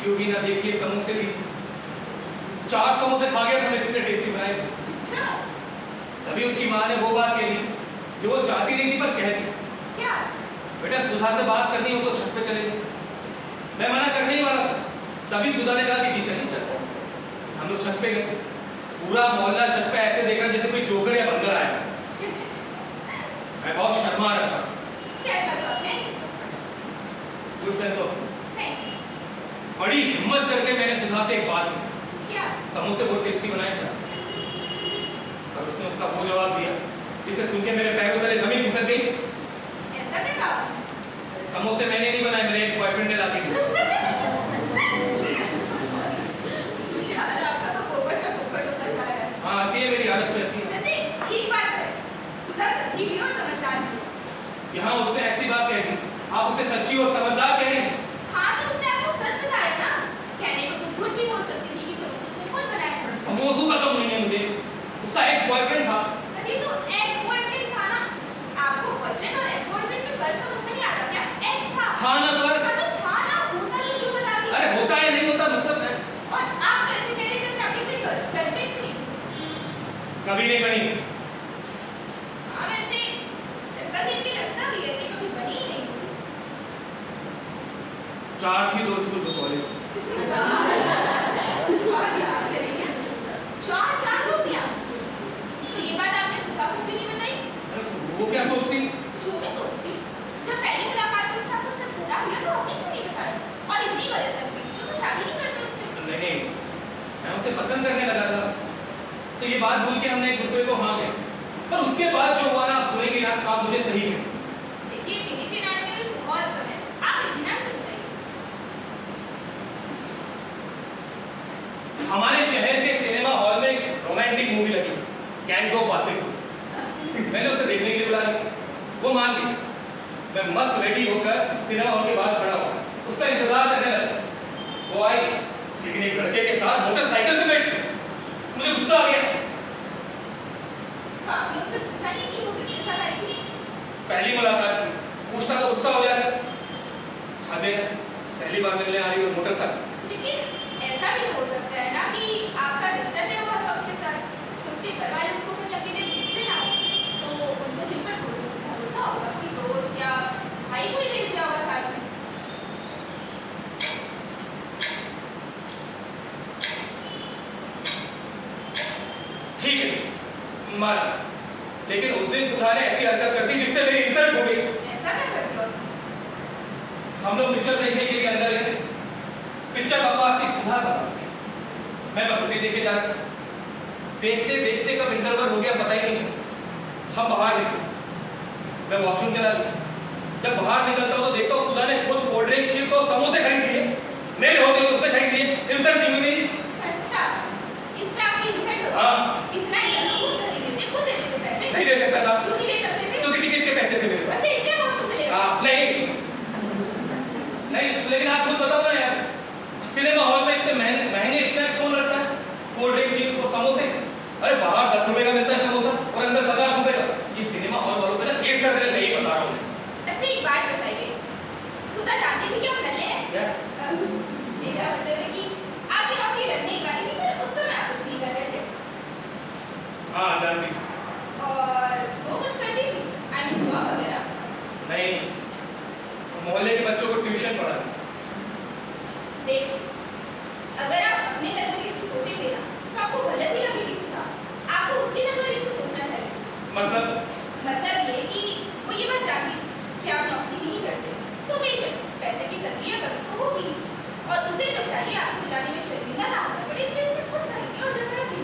यूं ही ना देखिए समोसे लीजिए। 4 समोसे खा गया था, मैंने इतने टेस्टी बनाए थे। अच्छा, तभी उसकी माँ ने वो बात कह दी जो वो चाहती नहीं थी पर कह दी। क्या? बेटा सुधा से बात करनी हो तो छत पे चले जाओ। मैं मना करने ही वाला था, तभी सुधा ने कहा कि जी चलिए चलते हैं। हम लोग छत पे गए। पूरा मोहल्ला छत पे ऐसे देख रहा जैसे कोई जोकर या बंदर आया। मैं बहुत शर्मा रहा था। शर्मा तो आप नहीं। उस दिन तो नहीं। बड़ी हिम्मत करके मैंने सुधा से एक बात की, क्या? समोसे बहुत टेस्टी बनाए थे। और उसने उसका वो जवाब दिया जिसे सुन के मेरे पैरों तले जमीन खिसक गई। ऐसा क्या कहा उसने? समोसे मैंने नहीं बनाए, मेरे एक बॉयफ्रेंड ने ला के दिए। यार आपका तो पोपट का पोपट होता जा रहा है। हाँ आती है, मेरी आदत में ऐसी है। वैसे एक बात है, सुधा सच्ची भी और समझदार भी। यहाँ उसने ऐसी बात कह दी, आप उसे सच्ची और समझदार कह रहे हैं। हाँ तो उसने आपको सच बताया ना। कहने को तो झूठ भी बोल सकती थी कि समोसे उसने खुद बनाए थे। समोसों का कम नहीं है मुझे, उसका एक बॉयफ्रेंड था। अरे तो एक्स बॉयफ्रेंड था ना। आपको बॉयफ्रेंड और एक्स बॉयफ्रेंड में फर्क समझ में नहीं आता क्या? एक्स था। था ना पर। हाँ तो था ना, होता तो क्यों बता दी? अरे होता है नहीं होता मतलब है। और आप तो ऐसे कह रहे जैसे आपकी कोई गर्लफ्रेंड थी। कभी नहीं बनी। हाँ वैसे शक्ल देख के लगता भी है कि कभी बनी ही नहीं। 4 थी, 2 स्कूल 2 कॉलेज। और याद करेंगे। 4 हो गया। तो ये उसे पसंद करने लगा था, तो ये बात भूल के हमने एक दूसरे को हाँ किया। पर उसके बाद जो हुआ ना, आप सुनेंगे ना, आप मुझे सही कहें। देखिए टीवी चैनल में भी बहुत समय आप इतना समझाइए। हमारे शहर के सिनेमा हॉल में एक रोमांटिक मूवी लगी, कैन गो पासिंग। मैंने उसे देखने के लिए बुला लिया, वो मान गई। मैं मस्त रेडी होकर सिनेमा हॉल के बाहर खड़ा हुआ, उसका इंतजार करने लगा। वो आई, लेकिन एक लड़के के साथ मोटरसाइकिल पे बैठ गई। मुझे गुस्सा आ गया। आपने उससे पूछा नहीं कि वो किसके साथ आई थी? पहली मुलाकात थी, पूछता तो गुस्सा हो जाता। हमें पहली बार मिलने आ रही और मोटरसाइकिल। लेकिन ऐसा भी हो सकता है ना कि आपका रिश्ता तय हुआ था उसके साथ, तो उसके घर वाले उसको कोई अकेले भेजते ना, तो उनको जिन पर भरोसा होगा, कोई दोस्त या भाई कोई ले गया होगा साथ में। ठीक है, माना, लेकिन उस दिन सुधा ने ऐसी हरकत कर दी जिससे मेरी इंसल्ट हो गई। ऐसा क्या कर दिया उसने? हम लोग पिक्चर देखने के लिए अंदर गए। पिक्चर बकवास थी, सुधा बकवास थी। मैं बस उसे देखे जा रहा था। देखते देखते कब इंटरवल हो गया पता ही नहीं चला। हम बाहर निकले, मैं वॉशरूम चला गया। जब बाहर निकलता हूँ तो देखता हूँ सुधा ने खुद कोल्ड ड्रिंक को समोसे खरीद लिए, मेरे होते हुए उसने खरीद लिए। इंसल्ट नहीं हुई मेरी। अच्छा, इसमें आपकी इंसल्ट हो? हाँ। इतना ही है, खुद खरीद लेते, खुद दे देते पैसे। नहीं दे सकता था, क्यों नहीं दे सकते थे? क्योंकि टिकट के पैसे थे मेरे पास। अच्छा, इसलिए वॉशरूम चले गए? हाँ, नहीं, लेकिन आप खुद बताओ ना यार, सिनेमा हॉल में इतने महंगे स्नैक्स कौन रखता है? कोल्ड ड्रिंक, चिप्स और समोसे। अरे बाहर 10 रुपए का मिलता है समोसा और अंदर 50 रुपए का। ये सिनेमा हॉल वालों पे ना केस कर देना चाहिए, बता रहा हूँ। अच्छा, एक बात बताइए, सुधा जानती थी कि आप नल्ले हैं? क्या? मेरा मतलब है कि आपकी नौकरी लगने ही वाली थी, पर उस समय आप कुछ नहीं कर रहे थे। हाँ, जानती थी। और वो कुछ करती थी? आई मीन जॉब वगैरह? नहीं, मोहल्ले के बच्चों को ट्यूशन पढ़ाती। देखो, अगर आप अपने नजरिए से सोचेंगे ना, तो आपको गलत ही लगेगी सुधा। आपको उसके नजरिए से सोचना चाहिए। मतलब ये कि वो ये बात जानती थी कि आप नौकरी नहीं करते, तो बेशक पैसे की तंगी कभी तो होगी, और उसे जो चाहिए आपको दिलाने में शर्मिंदा ना होना पड़े, इसलिए उसने खुद खरीदी और जगह रखी।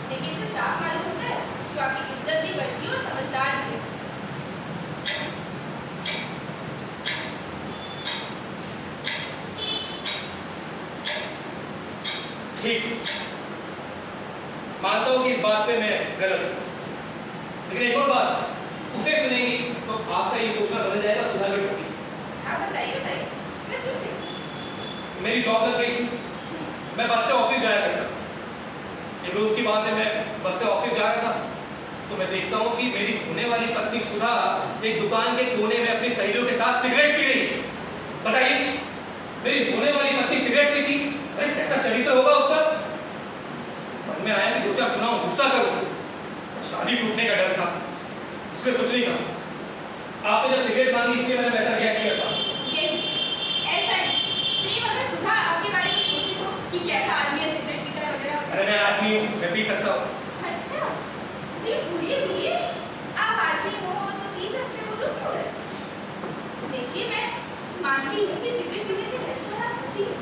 लेकिन इससे साफ मालूम होता है कि वो आपकी इज्जत भी करती है और समझदार भी है। ठीक, मानता हूँ कि इस बात पे मैं गलत हूँ, लेकिन एक और बात, उसे सुनेंगी तो आपका ये सोचना बदल जाएगा सुधा के प्रति। आप बताइए, मैं सुन रही हूँ। मेरी जॉब लग गई, मैं बस से ऑफिस जाया करता। एक रोज की बात है, मैं बस से ऑफिस जा रहा था, तो मैं देखता हूँ कि मेरी होने वाली पत्नी सुधा एक दुकान के कोने में अपनी सहेलियों के साथ सिगरेट पी रही। बताइए, मेरी होने वाली पत्नी सिगरेट पी थी? अरे कैसा चरित्र होगा उसका? मन में आया कि दो चार सुनाऊं, गुस्सा करूं, शादी टूटने का डर था, उसने कुछ नहीं कहा। आपने जब सिगरेट मांगी इसलिए मैंने वैसा रिएक्ट किया था। ये ऐसा है, सेम अगर सुधा आपके बारे में सोचे तो कि कैसा आदमी है, सिगरेट पीता है वगैरह वगैरह। अरे मैं आदमी हूँ, मैं पी सकता हूँ। अच्छा, ये भूलिए, आप आदमी हो तो पी सकते हो, लोग क्यों है? देखिए, मैं मानती हूँ कि सिगरेट पीने से हेल्थ खराब होती है,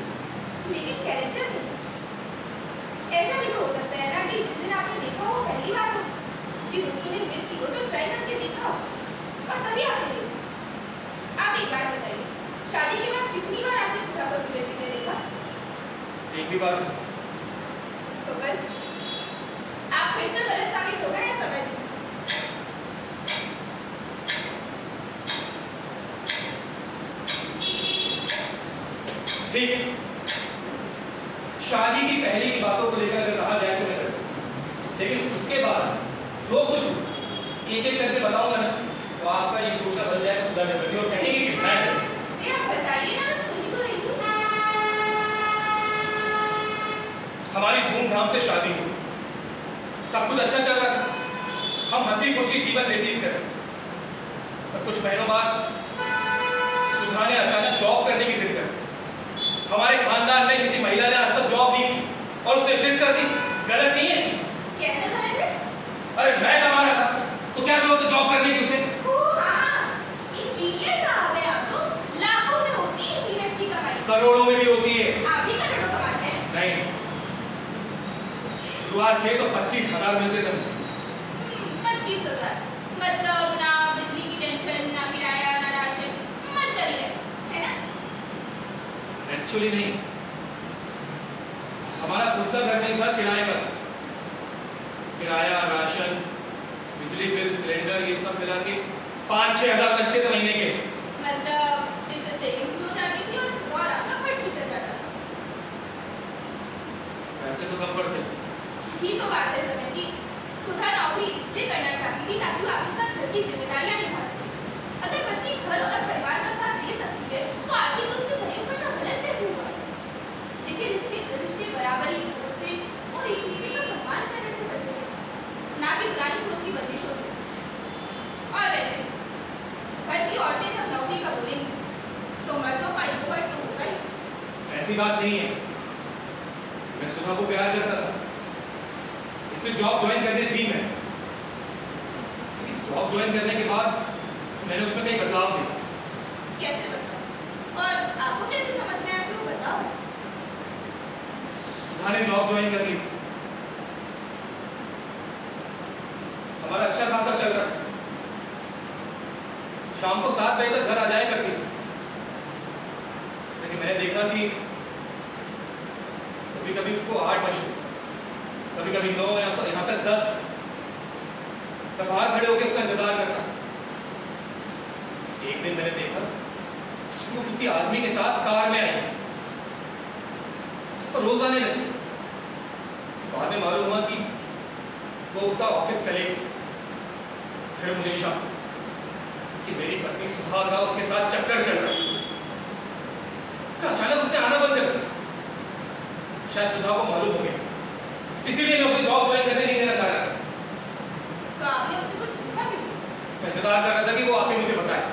लेकिन कैरेक्टर नहीं। ऐसा भी तो हो सकता है ना कि जिस दिन आपने देखा हो पहली बार हो, उसकी दोस्तों ने जिद की हो तो ट्राई करके देखा हो, और तभी आपने देखा। आप एक बात बताइए, शादी के बाद कितनी बार आपने सुधा को सिगरेट पीते देखा? एक भी बार। तो बस आप फिर से गलत साबित हो गए, या समझ? ठीक है, शादी की पहले की बातों को लेकर अगर कहा जाए तो मैं करता, लेकिन उसके बाद जो कुछ एक एक करके बताऊंगा ना, तो आपका ये सोचना बदल जाएगा सुधा के प्रति और कहेंगे कि मैं आप बताइए ना, सुनी तो रही हूँ। हमारी धूमधाम से शादी हुई, सब कुछ अच्छा चल रहा था, हम हंसी खुशी जीवन व्यतीत कर रहे थे। और कुछ महीनों बाद सुधा ने अचानक जॉब करने की जिद कर। हमारे खानदान में किसी महिला ने आज तक जॉब नहीं की और उसने जिद कर दी। गलत नहीं है? कैसे गलत है? अरे मैं कमा रहा था, तो क्या जरूरत है जॉब करने की उसे? इंजीनियर साहब है आप तो, लाखों में होती है इंजीनियर की कमाई। करोड़ों में भी होती है। आप भी करोड़ों कमाते हैं? नहीं, शुरुआत थे तो 25,000 मिलते थे। 25,000 मतलब ना बिजली की टेंशन, ना किराया, ना राशन, मत चलिए, है ना? एक्चुअली नहीं, हमारा खुद का घर नहीं था, किराए का था। किराया, राशन, बिजली बिल, सिलेंडर, ये सब मिला के 5-6 हज़ार बचते थे महीने के। मतलब जिससे सेविंग्स हो जाती थी और सुबह और रात का खर्च भी चल जाता था। पैसे तो कम पड़ते। यही तो बात है समय जी। सुधा नौकरी इसलिए करना चाहती थी ताकि वो आपके साथ घर की जिम्मेदारियां निभा सके। अगर पत्नी घर और परिवार का साथ दे सकती है तो आर्थिक रूप से सहयोग करना गलत कैसे हुआ? देखिए रिश्ते बराबरी से और एक दूसरे का सम्मान करने से बढ़ते हैं, ना कि पुरानी सोच की बंदिशों से। और वैसे घर की औरतें जब नौकरी का बोलेंगी तो मर्दों का इंट्रोवर्ट तो होगा ही। ऐसी बात नहीं है, मैं सुधा को प्यार करता था, इससे जॉब ज्वाइन करने दी मैं। जॉब ज्वाइन करने के बाद मैंने उसमें कई बदलाव किए। कैसे बताओ? और आपको कैसे समझ में आया कि वो बताओ? सुधा ने जॉब ज्वाइन कर ली, हमारा अच्छा खासा चल रहा था। शाम को 7 बजे तक घर आ जाया करती थी, लेकिन मैंने देखा कि कभी कभी उसको 8 बजे, कभी कभी 9, यहाँ तक 10, मैं बाहर खड़े होकर उसका इंतजार करता। एक दिन मैंने देखा कि वो किसी आदमी के साथ कार में आई और रोज आने लगी। बाद में मालूम हुआ कि वो उसका ऑफिस कलीग। फिर मुझे शक कि मेरी पत्नी सुधा का उसके साथ चक्कर चल रहा है। अचानक उसने आना बंद कर दिया। शायद सुधा को मालूम हो गया, इसीलिए मैं उसे जॉब ज्वाइन करने नहीं देना चाह रहा। तो आपने उससे कुछ पूछा भी नहीं? मैं इंतजार कर रहा था कि वो आके मुझे बताए।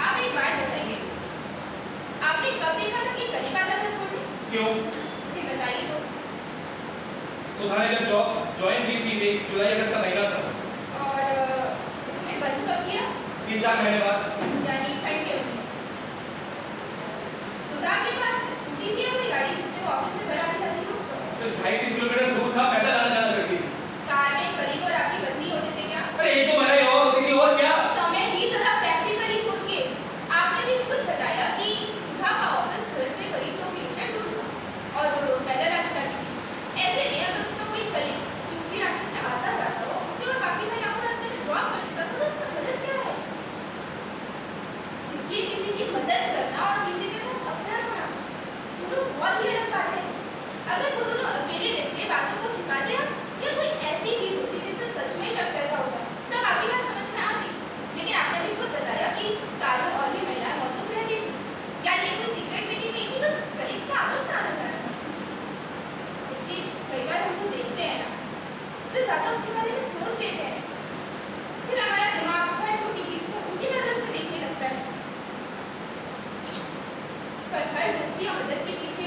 आप एक बात बताइए, आपने कब देखा था कि कलीग आता था छोड़ने? क्यों? ये बताइए तो। सुधा ने जब जॉब ज्वाइन की थी, जुलाई-अगस्त का महीना था। और उसने बंद कब किया? 3-4 महीने बाद। यानी ठंड के महीने। सुधा के पास स्कूटी थी या कोई गाड़ी जिससे वो ऑफिस से घर आने जाती हो? तो 2.5-3 किलोमीटर दूर था, पैदल आना जाना करती थी। कार में कलीग और आपकी पत्नी होते थे क्या? अरे 1-2 महीने और होती थी, और क्या? समय जी जरा प्रैक्टिकली सोचिए। आपने भी खुद बताया कि सुधा का ऑफिस घर से करीब 2 किलोमीटर दूर था और वो रोज पैदल आती जाती थी। ऐसे में अगर उसका कोई कलीग दूसरी रास्ते से आता जाता हो, उसे और बाकी महिलाओं को रास्ते में ड्रॉप कर देता तो उसका गलत क्या है? देखिए किसी की मदद करना और किसी के साथ अफेयर होना दोनों बहुत ही अलग बात है। अगर वो दोनों अकेले मिलते बातों को छिपाते या कोई ऐसी चीज होती जिससे सच में शक पैदा होता तब आपकी बात समझ में आती। लेकिन आपने भी खुद बताया कि कार में और भी महिलाएं मौजूद रहती थी। क्या ये कोई सीक्रेट मीटिंग नहीं थी, बस कलीग से आपस में आना जाना था? देखिए कई बार हम जो देखते हैं ना उससे ज्यादा उसके बारे में सोच लेते हैं, फिर हमारा दिमाग हर छोटी चीज को उसी नजर से देखने लगता है। पर हर दोस्ती या मदद के पीछे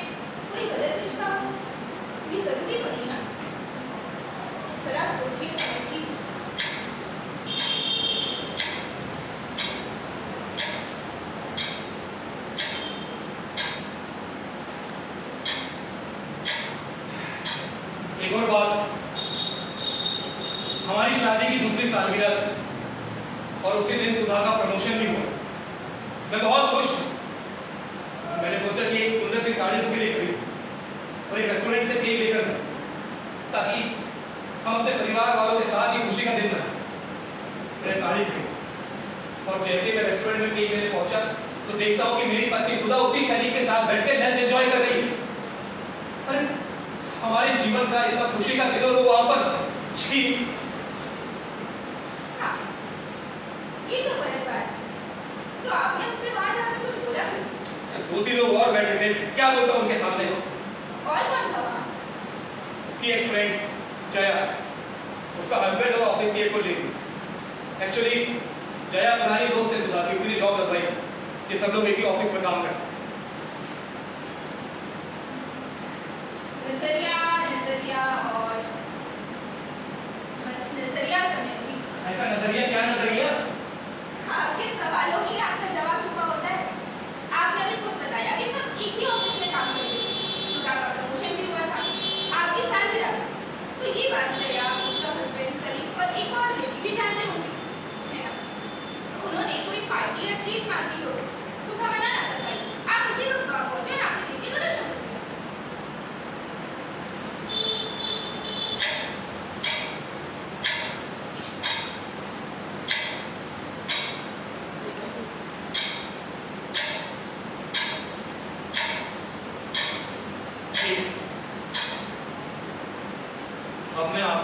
कोई गलत रिश्ता हो ये जरूरी तो नहीं ना। जरा सोचिए समझिए। एक और बात, हमारी शादी की दूसरी सालगिरह थी और उसी दिन सुधा का प्रमोशन भी हुआ। मैं बहुत खुश हूँ। मैंने सोचा कि एक सुंदर सी साड़ी उसके लिए खरीदूं और एक रेस्टोरेंट से केक लेकर आऊं, ताकि हम अपने परिवार वालों के साथ ये खुशी का दिन मनाएं। मैंने साड़ी खरीदी और जैसे मैं रेस्टोरेंट में केक लेने पहुंचा तो देखता हूँ कि मेरी पत्नी सुधा उसी कलीग के साथ बैठ के लंच एंजॉय कर रही है। अरे हमारे जीवन का इतना खुशी का दिन और वो वहां पर छी। हाँ, ये तो गलत बात है। तो आपने उससे वहां जाकर कुछ बोला क्यों? 2-3 लोग और बैठे थे, क्या बोलता उनके सामने? और कौन था वहाँ? उसकी एक फ्रेंड जया, उसका हस्बैंड और ऑफिस की एक कोलीग। एक्चुअली जया पुरानी दोस्त से सुधा की, उसी ने जॉब लगवाई कि सब लोग एक ही ऑफिस में काम करते। नजरिया और बस नजरिया समझिए। ऐसा नजरिया क्या नजरिया? आपके सवालों के लिए आपका जवाब छुपा होता है। आपने भी खुद बताया कि सब एक ही ऑफिस में काम करते हैं। सुधा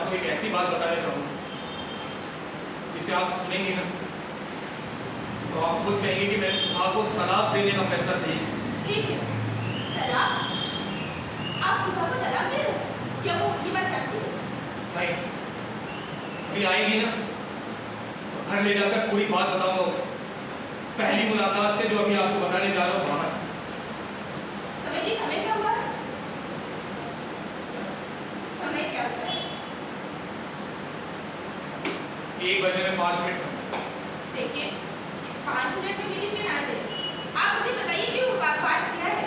आपको एक ऐसी बात बताने चाहूँगा जिसे आप सुनेंगे ना तो आप खुद कहेंगे कि मैंने सुधा को तलाक देने का फैसला सही किया। एक मिनट, तलाक? आप सुधा को तलाक दे रहे हो? क्या वो ये बात चाहती है? नहीं, अभी आएगी ना तो घर ले जाकर पूरी बात बताऊंगा उसे। पहली मुलाकात से जो अभी आपको बताने जा रहा हूँ बाहर। समय की समय क्या हुआ? समय क्या हुआ है? 1 बजे में 5 मिनट। देखिए, 5 मिनट में मेरी ट्रेन आ जाएगी। आप मुझे बताइए कि वो बात क्या है?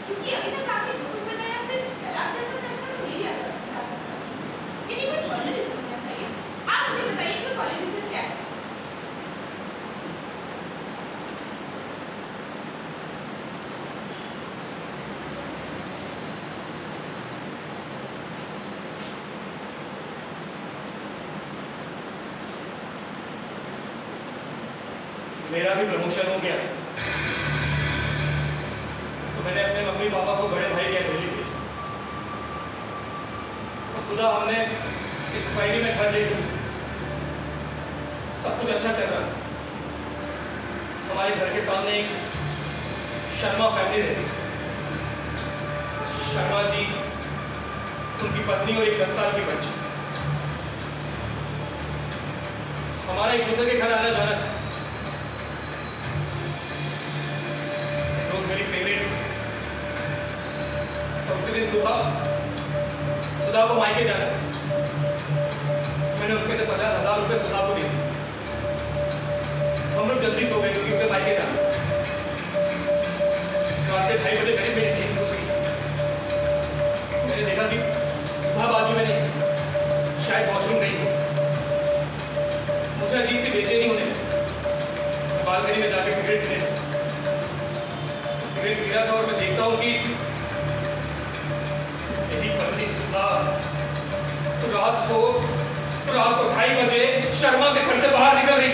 क्योंकि अभी तक आपने जो कुछ बताया सिर्फ तलाक जैसा तो नहीं लिया जा सकता। इसके लिए कोई सॉलिड रीजन होना चाहिए। आप मुझे बताइए कि सॉलिड रीजन क्या है? मेरा भी प्रमोशन हो गया तो मैंने अपने मम्मी पापा को बड़े भाई की हवेली भेजी और सुधा हमने एक सोसाइटी में घर ले लिया। सब कुछ अच्छा चल रहा है। हमारे घर के सामने एक शर्मा फैमिली रहती है। शर्मा जी, उनकी पत्नी और एक 10 साल की बच्ची। हमारा एक दूसरे के घर आना जाना था। मेरी फेवरेट तो उसी दिन सुधा को मायके जाना। मैंने उसके से 50,000 रुपए सुधा को दिए। हम लोग जल्दी सो गए क्योंकि उसे मायके जाना। रात के 2:30 बजे करीब मेरी नींद खुल गई। मैंने देखा कि सुधा बाजू में नहीं, शायद वॉशरूम गई। मुझे अजीब सी बेचैनी होने लगी। बालकनी में जाके सिगरेट पीने गिरा था और मैं देखता हूँ कि मेरी पत्नी सुधा रात को 2:30 बजे शर्मा के घर से बाहर निकल रही।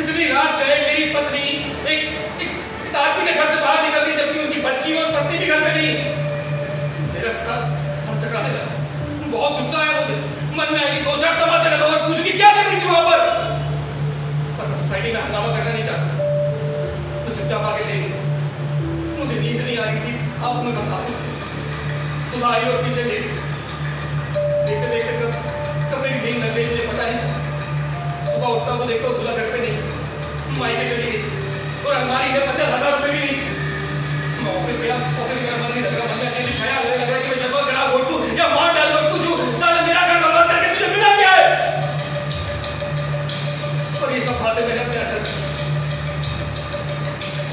इतनी रात गए मेरी पत्नी एक आदमी के घर से बाहर निकल गई जबकि उनकी बच्ची और पत्नी भी घर में नहीं। मेरा सर चकराने लगा। बहुत गुस्सा आया मुझे। मन में आया कि 2-4 तमाचे लगा और पूछूं कि क्या कर रही थी वहां पर सोसाइटी में हंगामा करना नहीं चाहता तो चुपचाप आके ले गई। मुझे नींद नहीं आ रही थी। अब मैं बताती थी। सुबह आई और पीछे लेट देखते देखते कब मेरी नींद लग गई मुझे पता नहीं चला। सुबह उठता हूँ तो देखता हूँ सुधा घर पे नहीं, मायके चली गई और अलमारी में 50,000 रुपए भी नहीं। मैं ऑफिस गया, मन नहीं लग रहा। मन में अकेले छाया लग रहा है कि मैं जब गड़ा बोल दूं या मार डाल दूं पूछूं साले मेरा घर बर्बाद करके तुझे मिला क्या है? और ये सब बातें मैंने अपने अंदर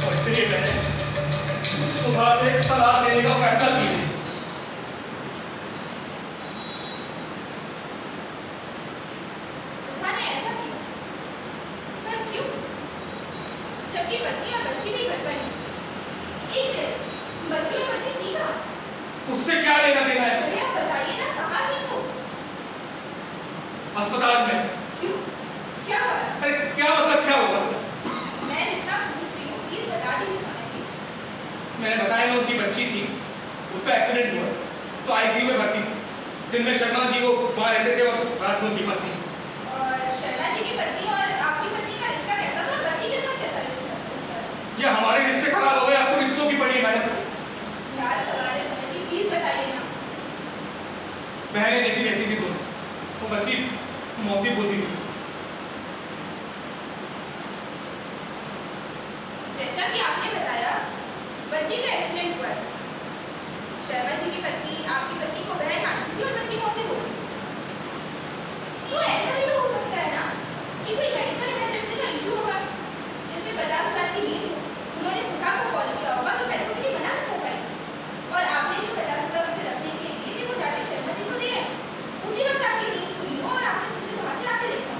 और इसलिए मैंने सुधा से तलाक देने का फैसला किया। सुधा ने ऐसा किया? पर क्यों? जबकि पत्नी और बच्ची भी घर पर नहीं। एक मिनट, बच्ची और पत्नी थी कहाँ? उससे क्या लेना देना है? अरे आप बताइए ना, कहाँ थी वो? अस्पताल में। क्यों? क्या हुआ? अरे क्या मतलब क्या होगा? मैं जितना पूछ रही हूँ प्लीज बता दीजिए समय की। मैंने बताया ना उनकी बच्ची थी, उसका एक्सीडेंट हुआ तो आईसीयू में भर्ती थी। दिन में शर्मा जी वो वहाँ रहते थे और रात में उनकी पत्नी। और शर्मा जी की पत्नी और आपकी पत्नी का रिश्ता कैसा था? बच्ची के साथ कैसा रिश्ता? ये हमारे रिश्ते खराब हो गए, आपको रिश्तों की पड़ी है मैडम। यार सवाल है समय की, प्लीज बताइए ना। बहनें देखी रहती थी दोनों। वो बच्ची मौसी बोलती थी। जैसा कि आपने बताया बच्ची का एक्सीडेंट हुआ है। शर्मा जी की पत्नी आपकी पत्नी को बहन मानती थी और बच्ची मौसी बोलती थी। तो ऐसा भी तो हो सकता है ना कि कोई मेडिकल इमरजेंसी का इशू होगा जिसमें 50,000 की नीड हो। उन्होंने सुधा को कॉल किया होगा तो पैसों के लिए मना नहीं कर पाई और आपने जो 50,000 उसे रखने के लिए दिए थे वो जाके शर्मा जी को दिए। उसी वक्त आपकी नींद खुली हो और आपने उसे वहां से आते देखा।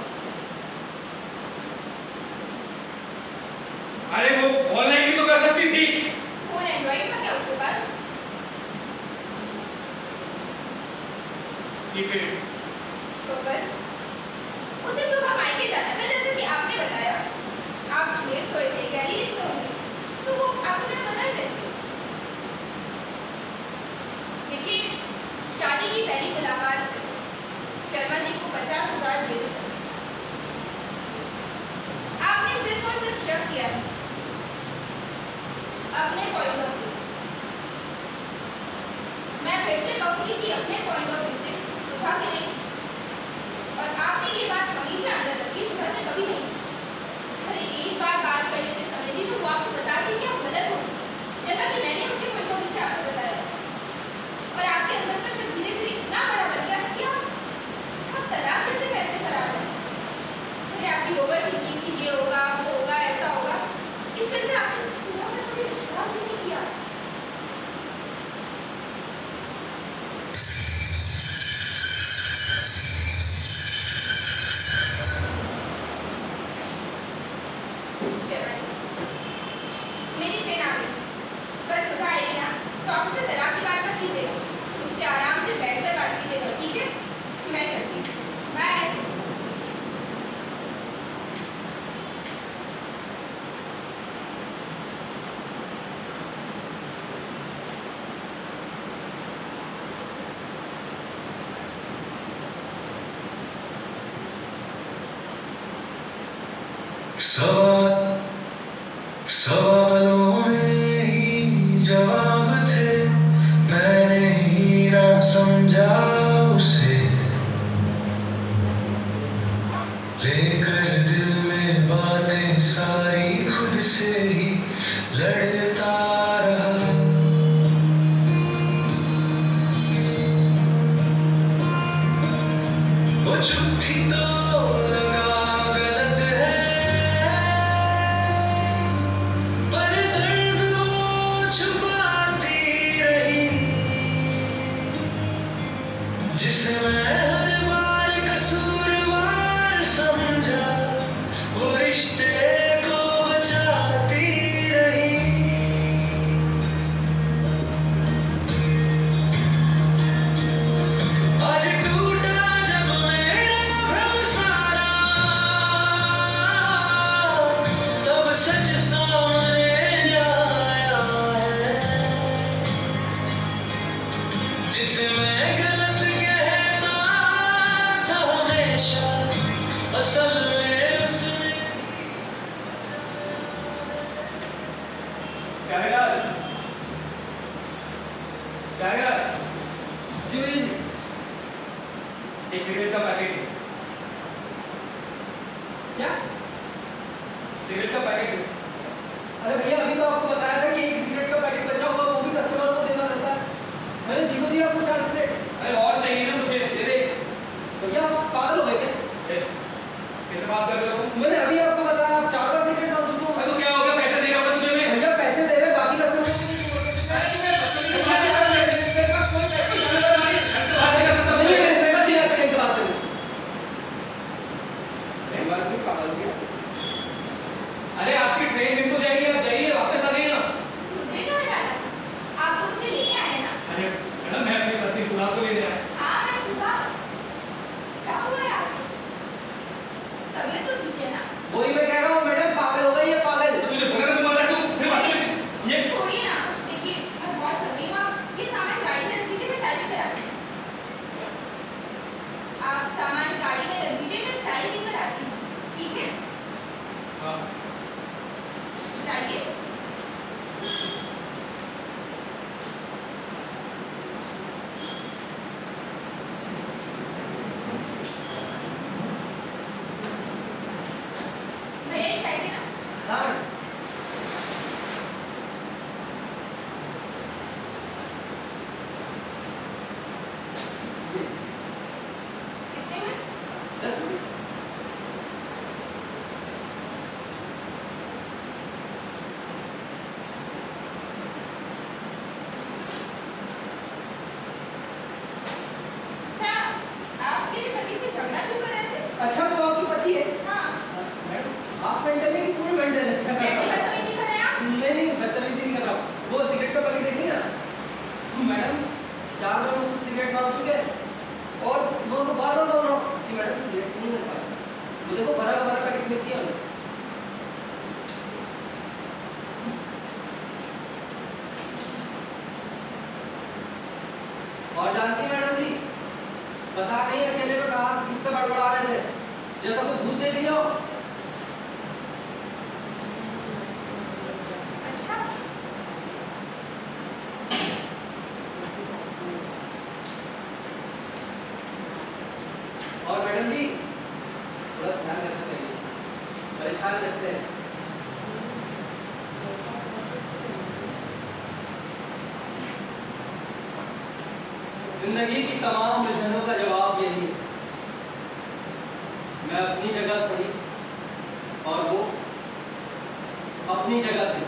अरे वो ऑनलाइन भी तो कर सकती थी। फोन एंड्रॉइड था क्या उसके पास? तो बस उसे सुबह मायके जाना था जैसे कि आपने बताया। आप लेट सोए थे, गली लिखते होंगे तो वो आपको मेरा पता चलिए। देखिए शादी की पहली मुलाकात से शक किया है अपने पॉइंट ऑफ व्यू। मैं फिर से कहूंगी कि अपने पॉइंट ऑफ व्यू से सुबह के नहीं, और आपने ये बात हमेशा अंदर रखी, सुबह से कभी नहीं। अरे एक बार बात करने के समय थी तो वो आपको बता दी कि आप गलत हो, जैसा कि मैंने उसके पॉइंट ऑफ व्यू से आपको बताया। और आपके अंदर का शक धीरे धीरे इतना बड़ा बढ़ गया कि आप तलाक जैसे फैसले करा रहे हैं। अरे आपकी ओवर थिंकिंग कि ये होगा, वो होगा, ऐसा होगा, इस चलते आपने सुबह में कभी विश्वास ही नहीं किया। मेरी ट्रेन आ गई, बस सुबह आएगी ना तो आप उससे तलाक की बात मत कीजिएगा, उससे आराम से बैठकर बात कीजिएगा, ठीक है? मैं चलती हूँ, बाय। सवालों में ही जवाब थे, मैंने ही ना समझा उसे, लेकर दिल में बातें सारी खुद से ही लड़ता रहा। वो चुप थी तो लगा गलत है, पर दर्द वो छुपाती रही, जिसे मैं हर बार कसूरवार समझा, वो रिश्ते को बचाती रही। आज टूटा जब मेरा भ्रम सारा, तब सच सामने आया है, जिसे मैं गलत कहता था हमेशा, असल में उसने प्यारेलाल, प्यारेलाल, जी भैया जी। एक सिगरेट का पैकेट है। क्या? सिगरेट का पैकेट है। अरे भैया अभी तो आपको बताया था कि एक सिगरेट का पैकेट बचा हुआ, वो भी कस्टमर को देना रहता है। मैंने दिखो दिया आपको 4 सिगरेट। अरे और चाहिए ना मुझे, दे दे। भैया आप पागल हो गए क्या? कैसे बात कर रहे हो? मैंने अभी आपको बताया आप 4 बार सिगरेट मांग चुके हो। अरे तो क्या हो गया, पैसे दे रहा हूँ तुझे मैं। भैया पैसे दे रहे, बाकी कस्टमर को नहीं अरे आपकी ट्रेन मिस हो जाएगी, आप जाइए, वापस आ जाइए ना। मुझे कहाँ जाना है? आप तो मुझे लेने आए ना। अरे मैडम, मैं अपनी पत्नी सुधा को लेने आया। हाँ मैं सुबह, क्या हुआ है आपको? तबीयत तो ठीक है ना? वही मैं कह रहा हूँ मैडम, पागल हो गई है, पागल। तो तुझे बोला था तुम्हारा तू, फिर बात में ये छोड़िए ना, देखिए मैं बहुत थक गई हूँ, आप ये सामान गाड़ी में रख दीजिए, मैं चाय पी कर आती हूँ। आप सामान गाड़ी में रख दीजिए, मैं चाय पी कर आती हूँ, ठीक है? हाँ। चाहिए? भैया ये चाहिए ना? हाँ कितने में? 10 मिनट। अच्छा, आप मेरे पति से झगड़ा क्यों कर रहे थे? अच्छा तो आपकी पति है? हाँ, मैडम आप मेंटल है कि पूरी मेंटल है? कैसी बदतमीजी कर रहे हैं आप? नहीं बदतमीजी नहीं कर रहा हूँ। वो सिगरेट का पैकेट देखिए ना मैडम, 4 बार मुझसे सिगरेट मांग चुके हैं और दोनों बार बोल रहा हूँ कि मैडम सिगरेट नहीं मिल पाता। वो देखो भरा का भरा पैकेट मिल गया हमें। और जानती है मैडम जी, पता नहीं अकेले में कहाँ किससे बड़बड़ा रहे थे, जैसा कोई भूत देख लिया हो। सकते हैं। जिंदगी की तमाम उलझनों का जवाब यही है, मैं अपनी जगह सही और वो अपनी जगह सही।